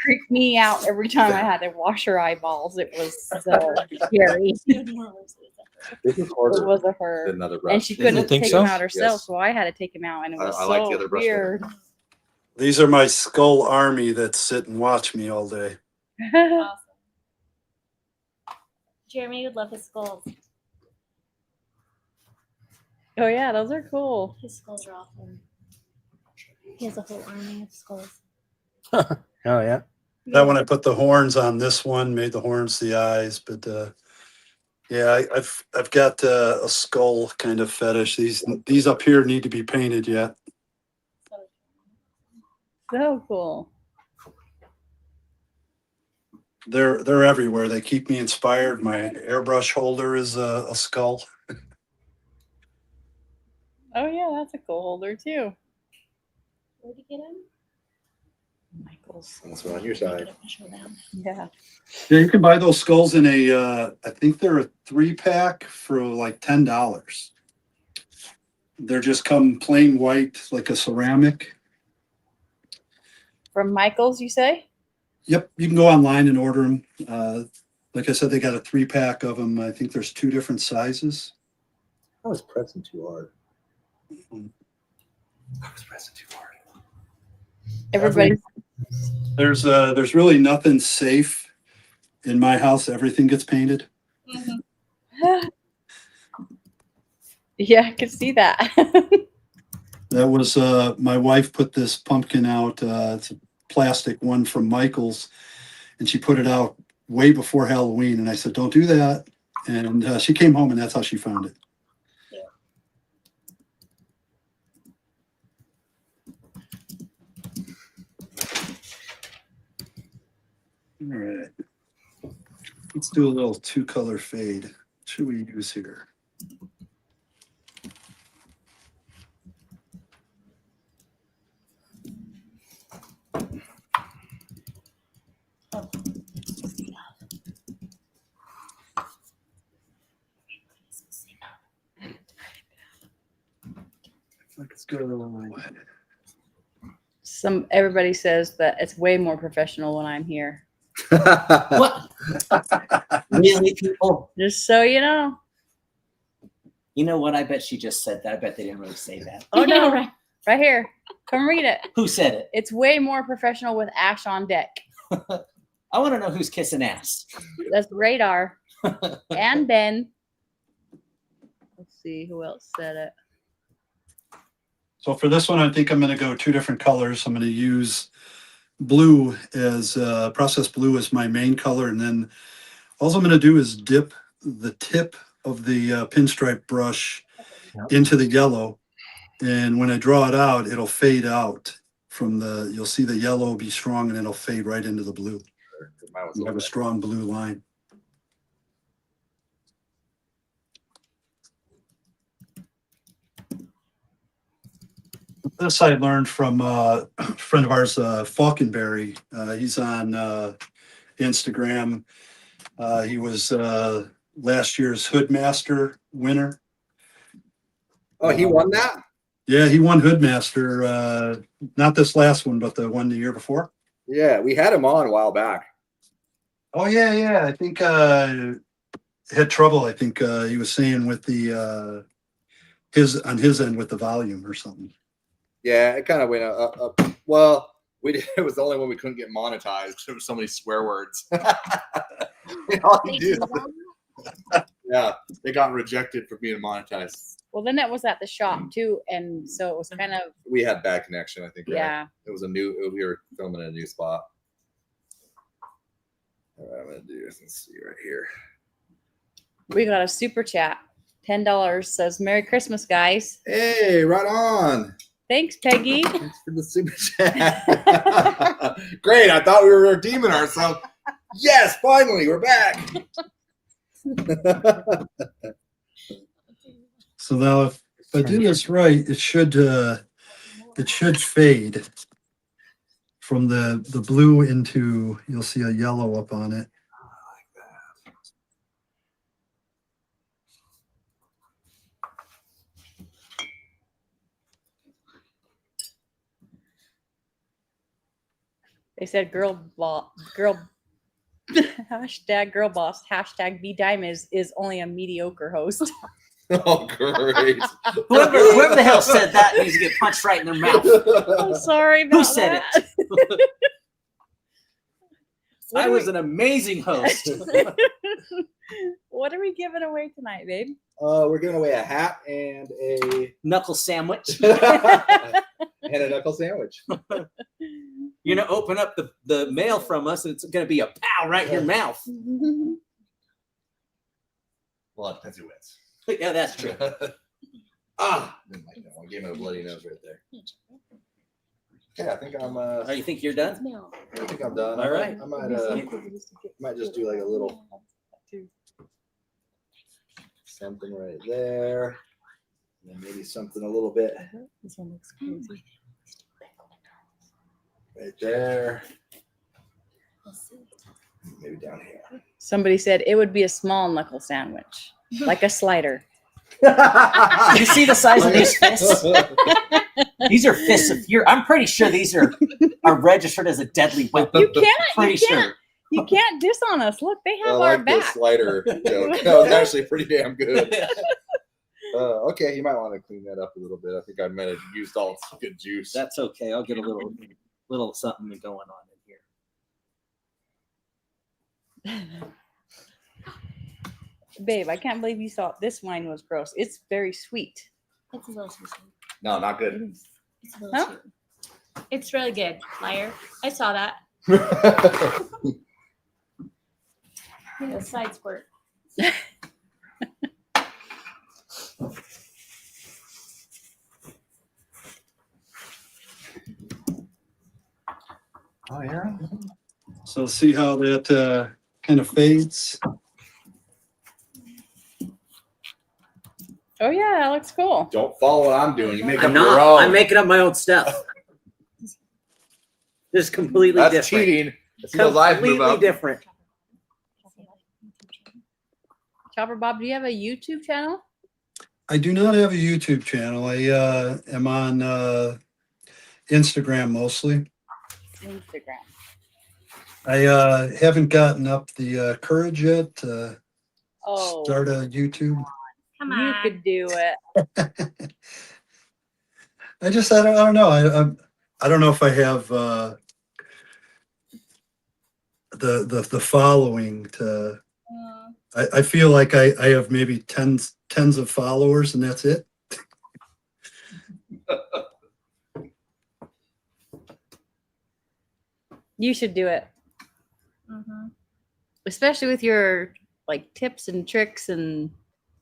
Creeped me out every time I had to wash her eyeballs. It was so scary. This is It harder was a than her. another And brush. she Does it couldn't think take so? them out herself, Yes. so I had to take them out, and it was I like the so other brush better. weird. these are my skull army that sit and watch me all day. Awesome. Jeremy would love his skulls. Oh yeah, those are cool. His skulls are awesome. He has a whole army of skulls. Oh yeah. That when I put the horns on this one, made the horns the eyes, but yeah, I've got a skull kind of fetish. These up here need to be painted yet. So cool. They're everywhere. They keep me inspired. My airbrush holder is a skull. Oh yeah, that's a cool holder too. Where'd you get him? Michael's. That's one on your side. Yeah. Yeah, you can buy those skulls in a I think they're a 3-pack for like $10. They're just come plain white like a ceramic. From Michael's, you say? Yep, you can go online and order them. Like I said, they got a 3-pack of them. I think there's 2 different sizes. I was pressing too hard. I was pressing too hard. Everybody. There's really nothing safe in my house. Everything gets painted. Yeah, I can see that. That was my wife put this pumpkin out. It's a plastic one from Michael's, and she put it out way before Halloween. And I said, "Don't do that." And she came home, and that's how she found it. All right. Let's do a little 2-color fade. What should we use here? Let's go. Everybody says that it's way more professional when I'm here. What? Really, people? Just so you know. You know what? I bet she just said that. I bet they didn't really say that. Oh no, right. right here. Come read it. Who said it? It's way more professional with Ash on deck. I want to know who's kissing ass. That's Radar and Ben. Let's see who else said it. So for this one, I think I'm going to go 2 different colors. I'm going to use blue as processed blue as my main color, and then all I'm going to do is dip the tip of the pinstripe brush into the yellow, and when I draw it out, it'll fade out from the. You'll see the yellow be strong, and it'll fade right into the blue. You have a strong blue line. This I learned from a friend of ours, Falkenberry. He's on Instagram. He was last year's Hoodmaster winner. Oh, he won that? Yeah, he won Hoodmaster. Not this last one, but the one the year before. Yeah, we had him on a while back. Oh yeah. I think had trouble. I think he was saying with the on his end with the volume or something. Yeah, it kind of went up. Well, it was the only one we couldn't get monetized because there were so many swear words. All he did. Yeah, they got rejected for being monetized. Well, then that was at the shop too, and so it was kind of We had bad connection, I think. Right? yeah. It was we were filming in a new spot. All right, I'm gonna do this. Let's see right here. We got a super chat. $10 says Merry Christmas, guys. Hey, right on. Thanks, Peggy. Thanks for the super chat. Great. I thought we were redeeming ourselves. Yes, finally, we're back. So now if I do this right, it should fade from the blue into, you'll see a yellow up on it. They said girl hashtag girl boss hashtag B Diamond is only a mediocre host. Oh, great. Whoever the hell said that needs to get punched right in their mouth. I'm sorry about Who said that. it? What I are was we- an amazing host. What are we giving away tonight, babe? We're giving away a hat and a Knuckle sandwich. knuckle sandwich. You're gonna open up the mail from us, and it's gonna be a pow right in your mouth. Well, it depends who wins. Yeah, that's true. Didn't like that one. Gave him a bloody nose right there. Okay, I think I'm. Oh, you think you're done? No. I think I'm done. All right. I might just do like a little something right there, and then maybe something a little bit This one looks crazy. right there. Maybe down here. Somebody said it would be a small knuckle sandwich, like a slider. You see the size of these fists? These are fists of fury. I'm pretty sure these are registered as a deadly weapon. You can't. Pretty You can't. sure. You can't diss on us. Look, they I have our like the back. slider joke. That was actually pretty damn good. Okay, you might want to clean that up a little bit. I think I might have used all its good juice. That's okay. I'll get a little something going on in here. Babe, I can't believe you thought this wine was gross. It's very sweet. It's a little too sweet. No, not good. It's a little Huh? too. It's really good, liar. I saw that. Yeah, side squirt. Oh yeah. So see how that kind of fades. Oh yeah, that looks cool. Don't follow what I'm doing. You make I'm up your not. own. I'm making up my own stuff. This is completely That's different. cheating. As soon as I move Completely up. different. Chopper Bob, do you have a YouTube channel? I do not have a YouTube channel. I am on Instagram mostly. Instagram. I haven't gotten up the courage yet to Oh, start a YouTube. Come you on. could do it. I don't know. I don't know if I have the following to. I feel like I have maybe tens of followers and that's it. You should do it, Mhm. especially with your like tips and tricks and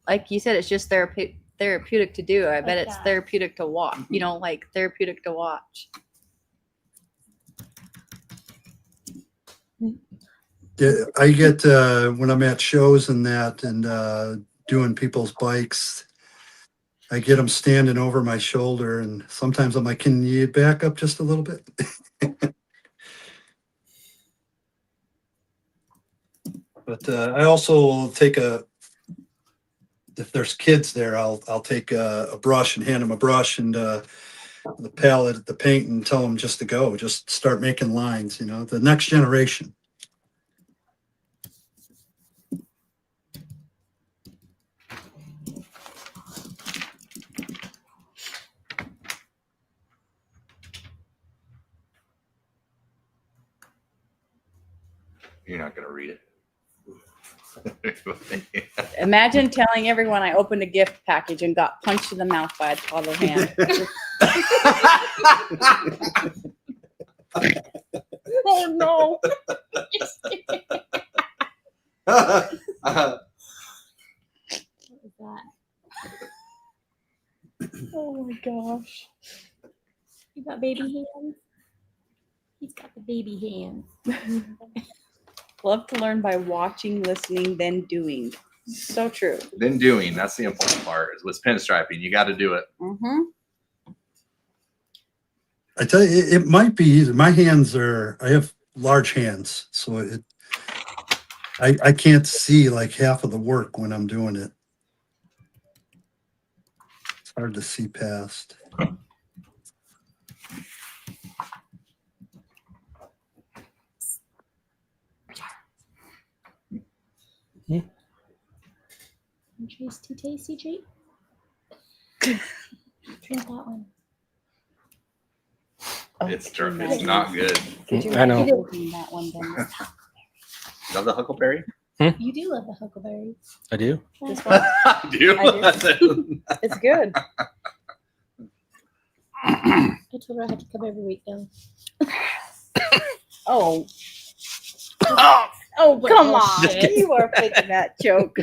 like you said, it's just therapeutic to do. I bet Like it's that. therapeutic to watch. You know, like therapeutic to watch. Yeah, I get when I'm at shows and that and doing people's bikes, I get them standing over my shoulder and sometimes I'm like, can you back up just a little bit? But I also will take if there's kids there, I'll take a brush and hand them a brush and the palette, the paint, and tell them just to go, just start making lines. You know, the next generation. You're not gonna read it. Imagine telling everyone I opened a gift package and got punched in the mouth by a toddler hand. Oh no! What was that? Oh my gosh! You got baby hands? He's got the baby hands. Love to learn by watching, listening, then doing. So true. than doing. That's the important part. Is with pinstriping, you got to do it. Mm-hmm. I tell you, it might be easy. My hands are, I have large hands, so I can't see like half of the work when I'm doing it. It's hard to see past. Country's too tasty treat. Drink that one. It's not good. Could you I know. imagine that one then? Love the huckleberry. You do love the huckleberries. I do. This one, Do you? it's good. I told her I had to come every week now. Oh. Oh, come Oh, on. shit. You are making that joke.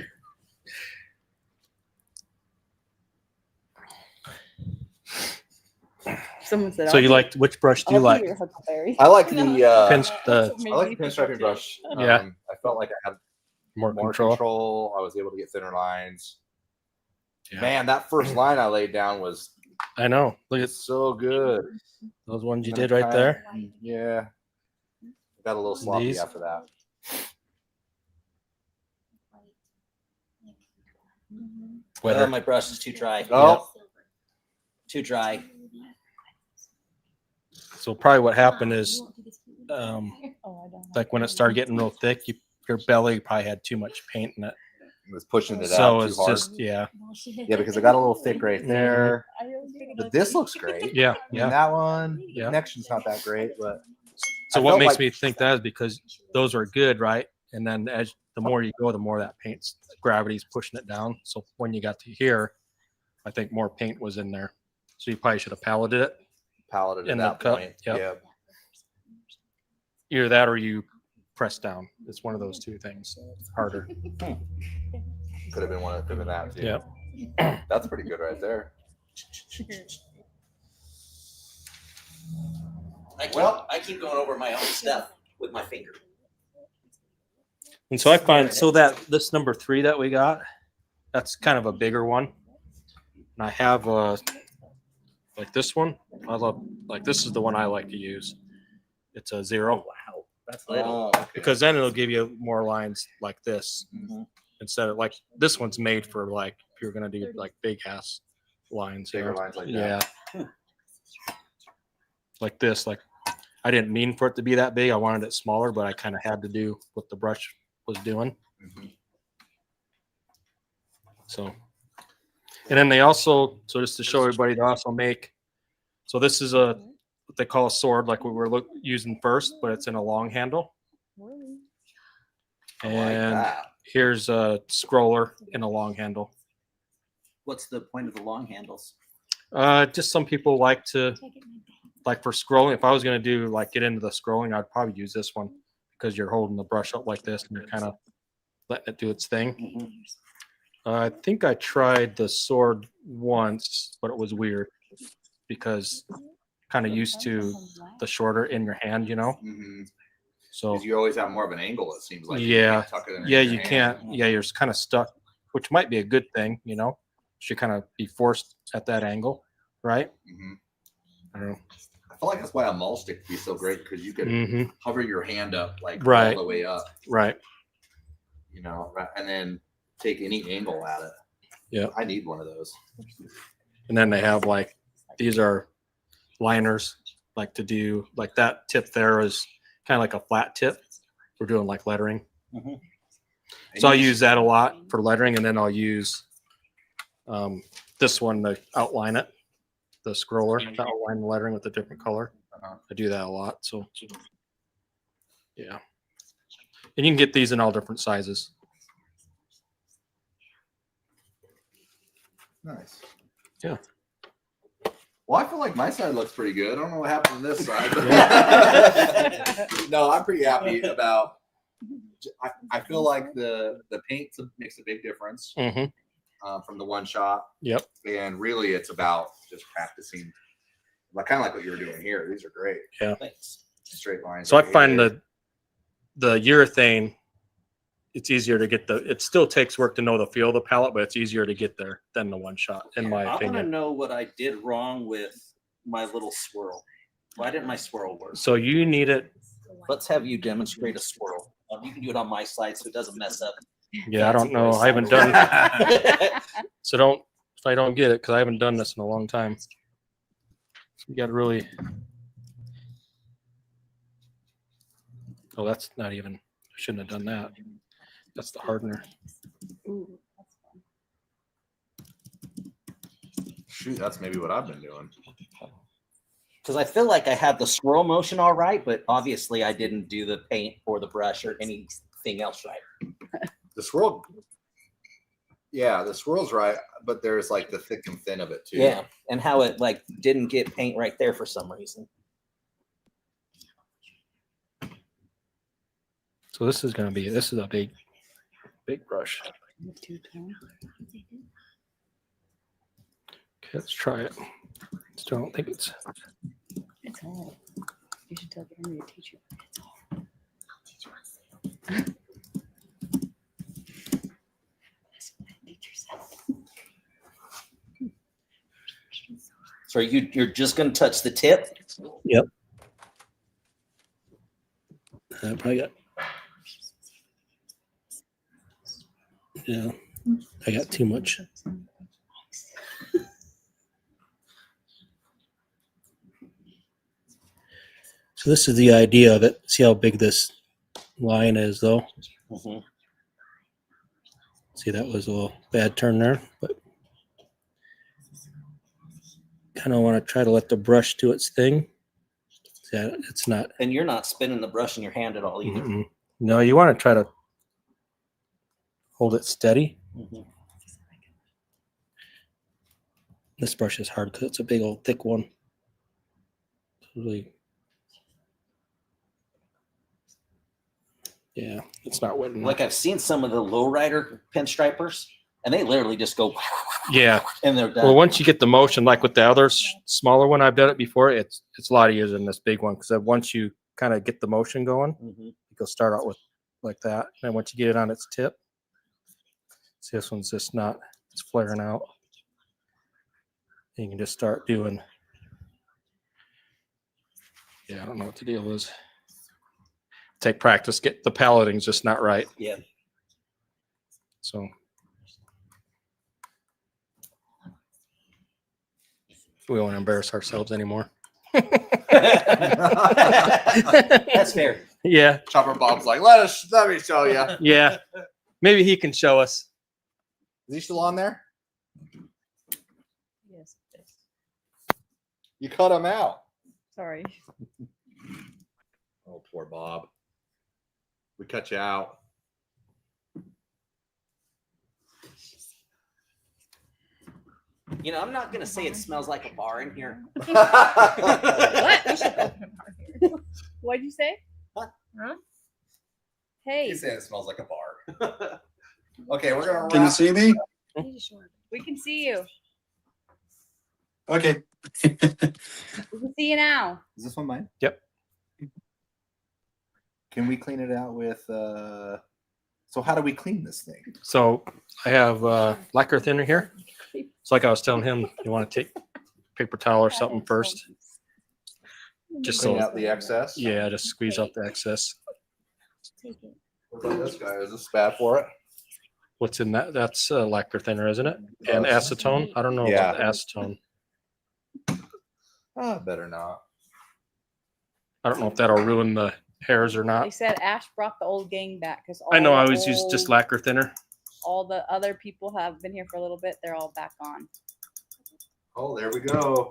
Someone said, So you liked which brush do you like? Your huckleberry. I like the Pins, the I like the pinstriping brush. Yeah. I felt like I had more more control. control. I was able to get thinner lines. Yeah. Man, that first line I laid down was I know. Look at so good. those ones you And did it right there. Yeah. Got a little sloppy These? after that. Wetter. My brush is too dry. Oh. Too dry. So probably what happened is, Oh, I don't like when it started getting real thick, your belly probably had too much paint in it. It was pushing it So out it's too hard. just yeah, Yeah, because it got a little thick right there. I really think But this looks great. yeah, I mean, yeah. that one, Yeah. connection's not that great, but So I what felt makes like- me think that is because those are good, right? And then as the more you go, the more that paint's gravity's pushing it down. So when you got to here, I think more paint was in there. So you probably should have palleted it. paletted at In the that cup, point. yep. Yeah. Either that or you press down. It's one of those two things. Harder. Could have been one. Could have been that too. Yep. That's pretty good right there. I keep going over my own stuff with my finger. And so I find so that this number 3 that we got, that's kind of a bigger one. And I have like this one. I love like this is the one I like to use. It's a 0 Wow, that's little. Oh, okay. because then it'll give you more lines like this Mhm. instead of like this one's made for like if you're gonna do like big ass lines Bigger here. lines like Yeah. that. Like this, like I didn't mean for it to be that big. I wanted it smaller, but I kind of had to do what the brush was doing. Mhm. So, and then they also, so just to show everybody, they also make, so this is a, what they call a sword, like we were using first, but it's in a long handle. I like And that. here's a scroller in a long handle. What's the point of the long handles? Just some people like to, like for scrolling, if I was going to do like get into the scrolling, I'd probably use this one because you're holding the brush up like this and you're kind of letting it do its thing. I think I tried the sword once, but it was weird because kind of used to the shorter in your hand, you know? Mhm. So 'Cause you always have more of an angle. It seems like. Yeah. Tuck it in yeah, your you hand. can't, yeah, you're kind of stuck, which might be a good thing, you know? You kind of be forced at that angle, right? Mhm. I don't know. I feel like that's why a mulch stick would be so great because you could Hmm. hover your hand up like Right. all the way up, Right. you know, and then take any angle at it. Yeah. I need one of those. And then they have like, these are liners, like to do, like that tip there is kind of like a flat tip. We're doing like lettering. So I'll use that a lot for lettering, and then I'll use this one to outline it, the scroller to outline the lettering with a different color. I do that a lot. So yeah, and you can get these in all different sizes. Nice. Yeah. Well, I feel like my side looks pretty good. I don't know what happened to this side. Yeah. No, I'm pretty happy about. I feel like the paint makes a big difference Hmm. from the one shot. Yep. And really, it's about just practicing, like kind of like what you were doing here. These are great. Thanks. Straight lines. So I right find here. the urethane it's easier to get it still takes work to know the feel of the palette, but it's easier to get there than the one shot, in my I want to opinion. know what I did wrong with my little swirl. Why didn't my swirl work? So you need it. Let's have you demonstrate a swirl. You can do it on my side so it doesn't mess up. Yeah, I don't know. I haven't done so if I don't get it, because I haven't done this in a long time. You got to really. Oh, that's not even. I shouldn't have done that. That's the hardener. Ooh, that's fun. Shoot, that's maybe what I've been doing. Because I feel like I had the swirl motion all right, but obviously I didn't do the paint or the brush or anything else right. The swirl, yeah, the swirl's right, but there's like the thick and thin of it too. Yeah, and how it like didn't get paint right there for some reason. So this is a big brush. Two-tone. Okay, let's try it. Still don't think it's. It's hard. You should tell Jeremy to teach you. It's hard. Teach yourself. So you're just gonna touch the tip? Yep. I probably got. Yeah, I got too much. So this is the idea of it. See how big this line is, though. Mm-hmm. See, that was a little bad turn there, but kind of want to try to let the brush do its thing. See, it's not. And you're not spinning the brush in your hand at all either. Mm-mm. No, you want to try to hold it steady. Mm-hmm. This brush is hard because it's a big old thick one. Really. Yeah, it's not wet enough. Like I've seen some of the lowrider pinstripers, and they literally just go. Yeah. And they're done. Well, once you get the motion, like with the other smaller one, I've done it before. It's a lot easier than this big one because once you kind of get the motion going, you'll start out with like that, and once you get it on its tip, see, this one's just not. It's flaring out. And you can just start doing. Yeah, I don't know what the deal is. Take practice. Get the paletting's just not right. Yeah. So. We won't embarrass ourselves anymore. That's fair. Yeah. Chopper Bob's like, let me show you. Yeah. Maybe he can show us. Is he still on there? Yes. You cut him out. Sorry. Oh, poor Bob. We cut you out. You know, I'm not gonna say it smells like a bar in here. What? What'd you say? Huh? Hey, He's saying it smells like a bar. Okay, we're gonna Can you wrap. see me? we can see you. Okay. We can see you now. Is this one mine? Yep. Can we clean it out with so how do we clean this thing? So I have lacquer thinner here. It's like I was telling him, you want to take paper towel or something first. Just Clean so, out the excess. yeah, just squeeze out the excess. Take it. What about this guy? Is this bad for it? What's in that? That's lacquer thinner, isn't it? And acetone. I don't know Yeah. about the acetone. Better not. I don't know if that'll ruin the hairs or They not. said Ash brought the old gang back because I know I always use just lacquer thinner. all the other people have been here for a little bit. They're all back on. Oh, there we go.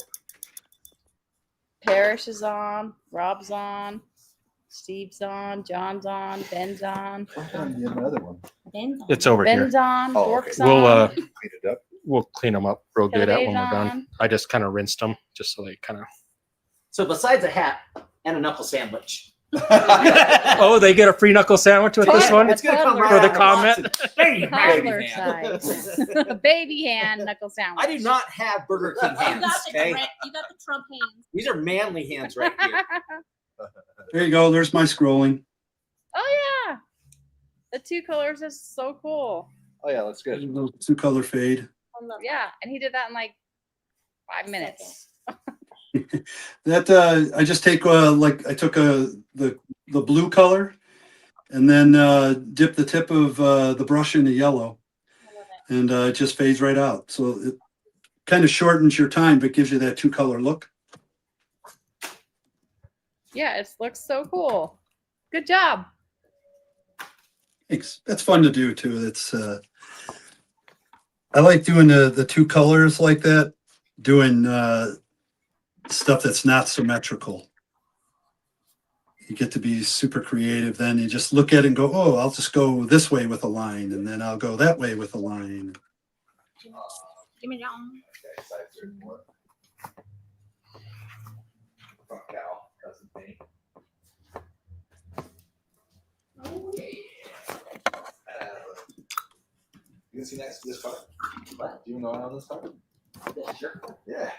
Parrish is on. Rob's on. Steve's on. John's on. Ben's on. What happened to the other one? Ben's on. It's over here. Ben's on. Oh, okay. Dork's We'll on. Clean it up. we'll clean them up real good at when we're Television done. on. I just kind of rinsed them just so they kind of. So besides a hat and a knuckle sandwich. Oh, they get a free knuckle sandwich with this one It's gonna come Toddler right for the out of comment. Baby Toddler hand. size. A baby hand knuckle sandwich. I do not have Burger King You hands. got the Okay, you got the Trump hands. these are manly hands right here. There you go. There's my scrolling. Oh yeah. The 2 colors is so cool. Oh yeah, that's good. Little 2-color fade. Yeah, and he did that in like 5 minutes. That I just take I took the blue color and then dip the tip of the brush in the yellow, and it just fades right out. So it kind of shortens your time, but gives you that 2-color look. Yeah, it looks so cool. Good job. Thanks. That's fun to do too. It's I like doing the 2 colors like that. Doing stuff that's not symmetrical. You get to be super creative. Then you just look at it and go, oh, I'll just go this way with a line, and then I'll go that way with a line. Give me down. Front cow, cousin me. You can see next to this car. What? Do you know on this car? Yeah, sure. Yeah.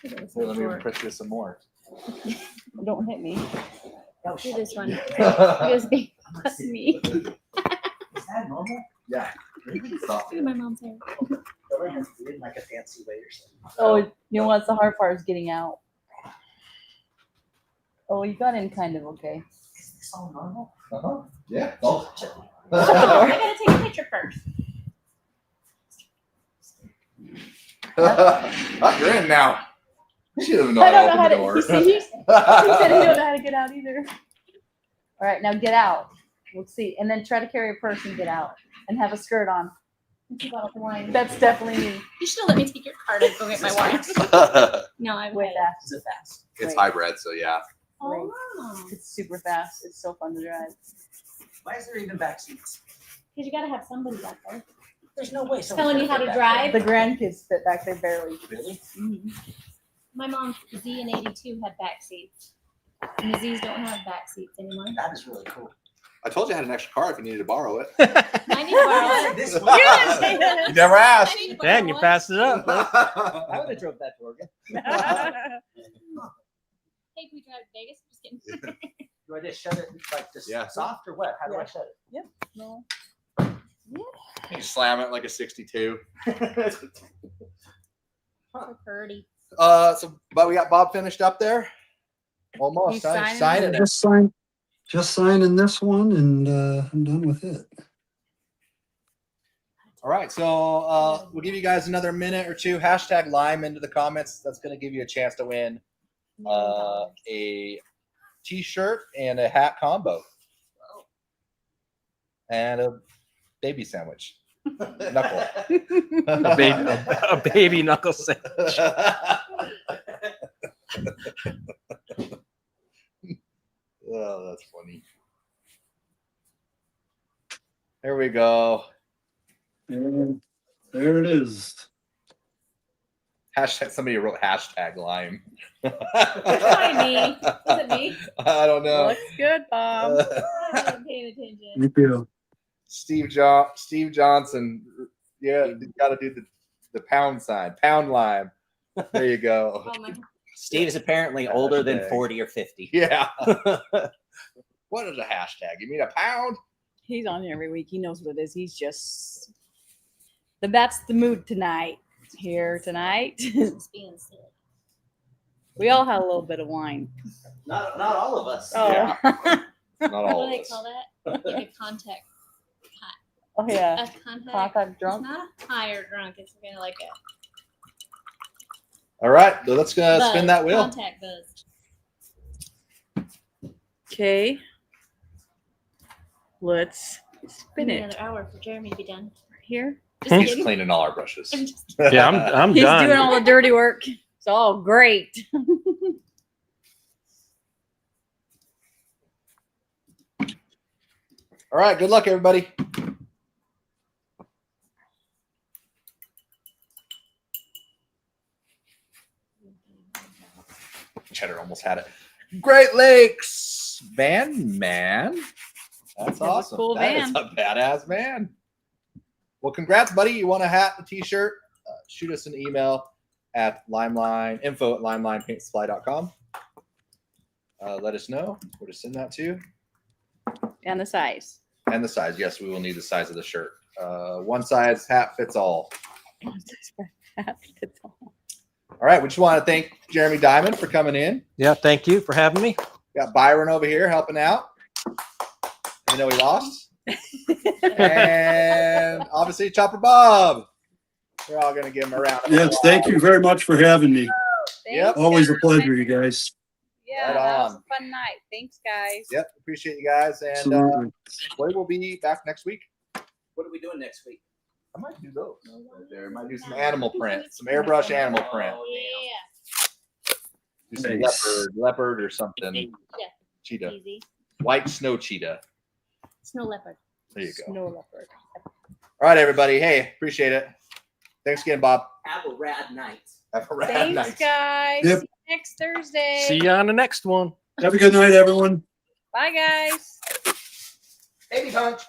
It's Let me short. press you some more. Don't hit me. Oh, Do shit. this one. yeah. Just be that's me. Is that normal? Stop. Look at my mom's hair. In like a fancy way or something. Oh, you know what's the hard part is getting out. Oh, you got in kind of okay. Is this all normal? Uh-huh. Yeah. Oh. I gotta take a picture first. Oh, you're in now. She doesn't know I how don't to know how open the to. door. He said he don't know how to get out either. All right, now get out. We'll see, and then try to carry a purse and get out, and have a skirt on. It's about the wine. That's definitely me. You should have let me take your card and go get my wine. No, I Way would. fast. Is it fast? It's hybrid, so yeah. Oh. It's super fast. It's so fun to drive. Why is there even back seats? Because you gotta have somebody back there. There's no way. Telling you how to drive. The grandkids fit back there barely. Really? Mhm. My mom's Z and 82 had back seats. And the Z's don't have back seats anymore. That is really cool. I told you I had an extra car if you needed to borrow it. I need to borrow it. This You one. didn't say that. You never asked. I need to borrow Dan, you one. passed it up. I would have drove that to Oregon. Hey, can we drive to Vegas? Just kidding. Do I just shut it like just Yeah. soft or what? How do I Yeah. shut it? No. You slam it like a 62. So pretty. But we got Bob finished up there. Almost. He's Signing signing it. Just signing this one, and I'm done with it. All right, so we'll give you guys another minute or two. Hashtag Lime into the comments. That's going to give you a chance to win a t-shirt and a hat combo. And a baby sandwich. Knuckle. A baby knuckle sandwich. Oh, that's funny. There we go. And there it is. Hashtag, somebody wrote hashtag Lime. Probably me. Was it me? I don't know. Looks good, Bob. I wasn't paying attention. Thank you. Steve Johnson. Yeah, you got to do the pound sign. Pound Lime. There you go. Oh my. Steve is apparently older than Hashtag. 40 or 50. Yeah. What is a hashtag? You mean a pound? He's on here every week. He knows what it is. He's just that's the mood tonight. Here tonight. It's being silly. We all had a little bit of wine. Not all of us. Oh, Yeah. Not What all do they of us. call that? Like a contact. oh yeah. A contact. Contact It's drunk. not a higher drunk. It's kind of like a. All right, so let's spin buzz, that wheel. Contact buzz. Okay. Let's spin Maybe it. another hour for Jeremy to be done. Right here. Just He's kidding. cleaning all our brushes. I'm just Yeah, I'm He's done. doing all the dirty work. It's all great. All right, good luck, everybody. Cheddar almost had it. Great Lakes van, man. That's a awesome. cool That is van. a badass van. Well, congrats, buddy. You won a hat, a t-shirt. Shoot us an email at info@limelinepaintsupply.com. Let us know where to send that to. And the size. And the size. Yes, we will need the size of the shirt. One size hat fits all. All right. We just want to thank Jeremy Diamond for coming in. Yeah, thank you for having me. Got Byron over here helping out. I know he lost. And obviously Chopper Bob. We're all going to give him a round of Yes, applause. thank you very much for having me. Yep. Always a pleasure, you guys. Yeah, Right that was on. a fun night. Thanks, guys. Yep. Appreciate you guys. And Absolutely. we will be back next week. What are we doing next week? I might do those right there. I might do some animal print, some airbrush animal print. Yeah. Do some Nice. leopard or something. Yeah. Cheetah. Easy. White snow cheetah. Snow leopard. There you go. Snow leopard. All right, everybody. Hey, appreciate it. Thanks again, Bob. Have a rad night. Have a rad Thanks, night. guys. Yep. See you next Thursday. See you on the next one. Have a good night, everyone. Bye, guys. Baby punch.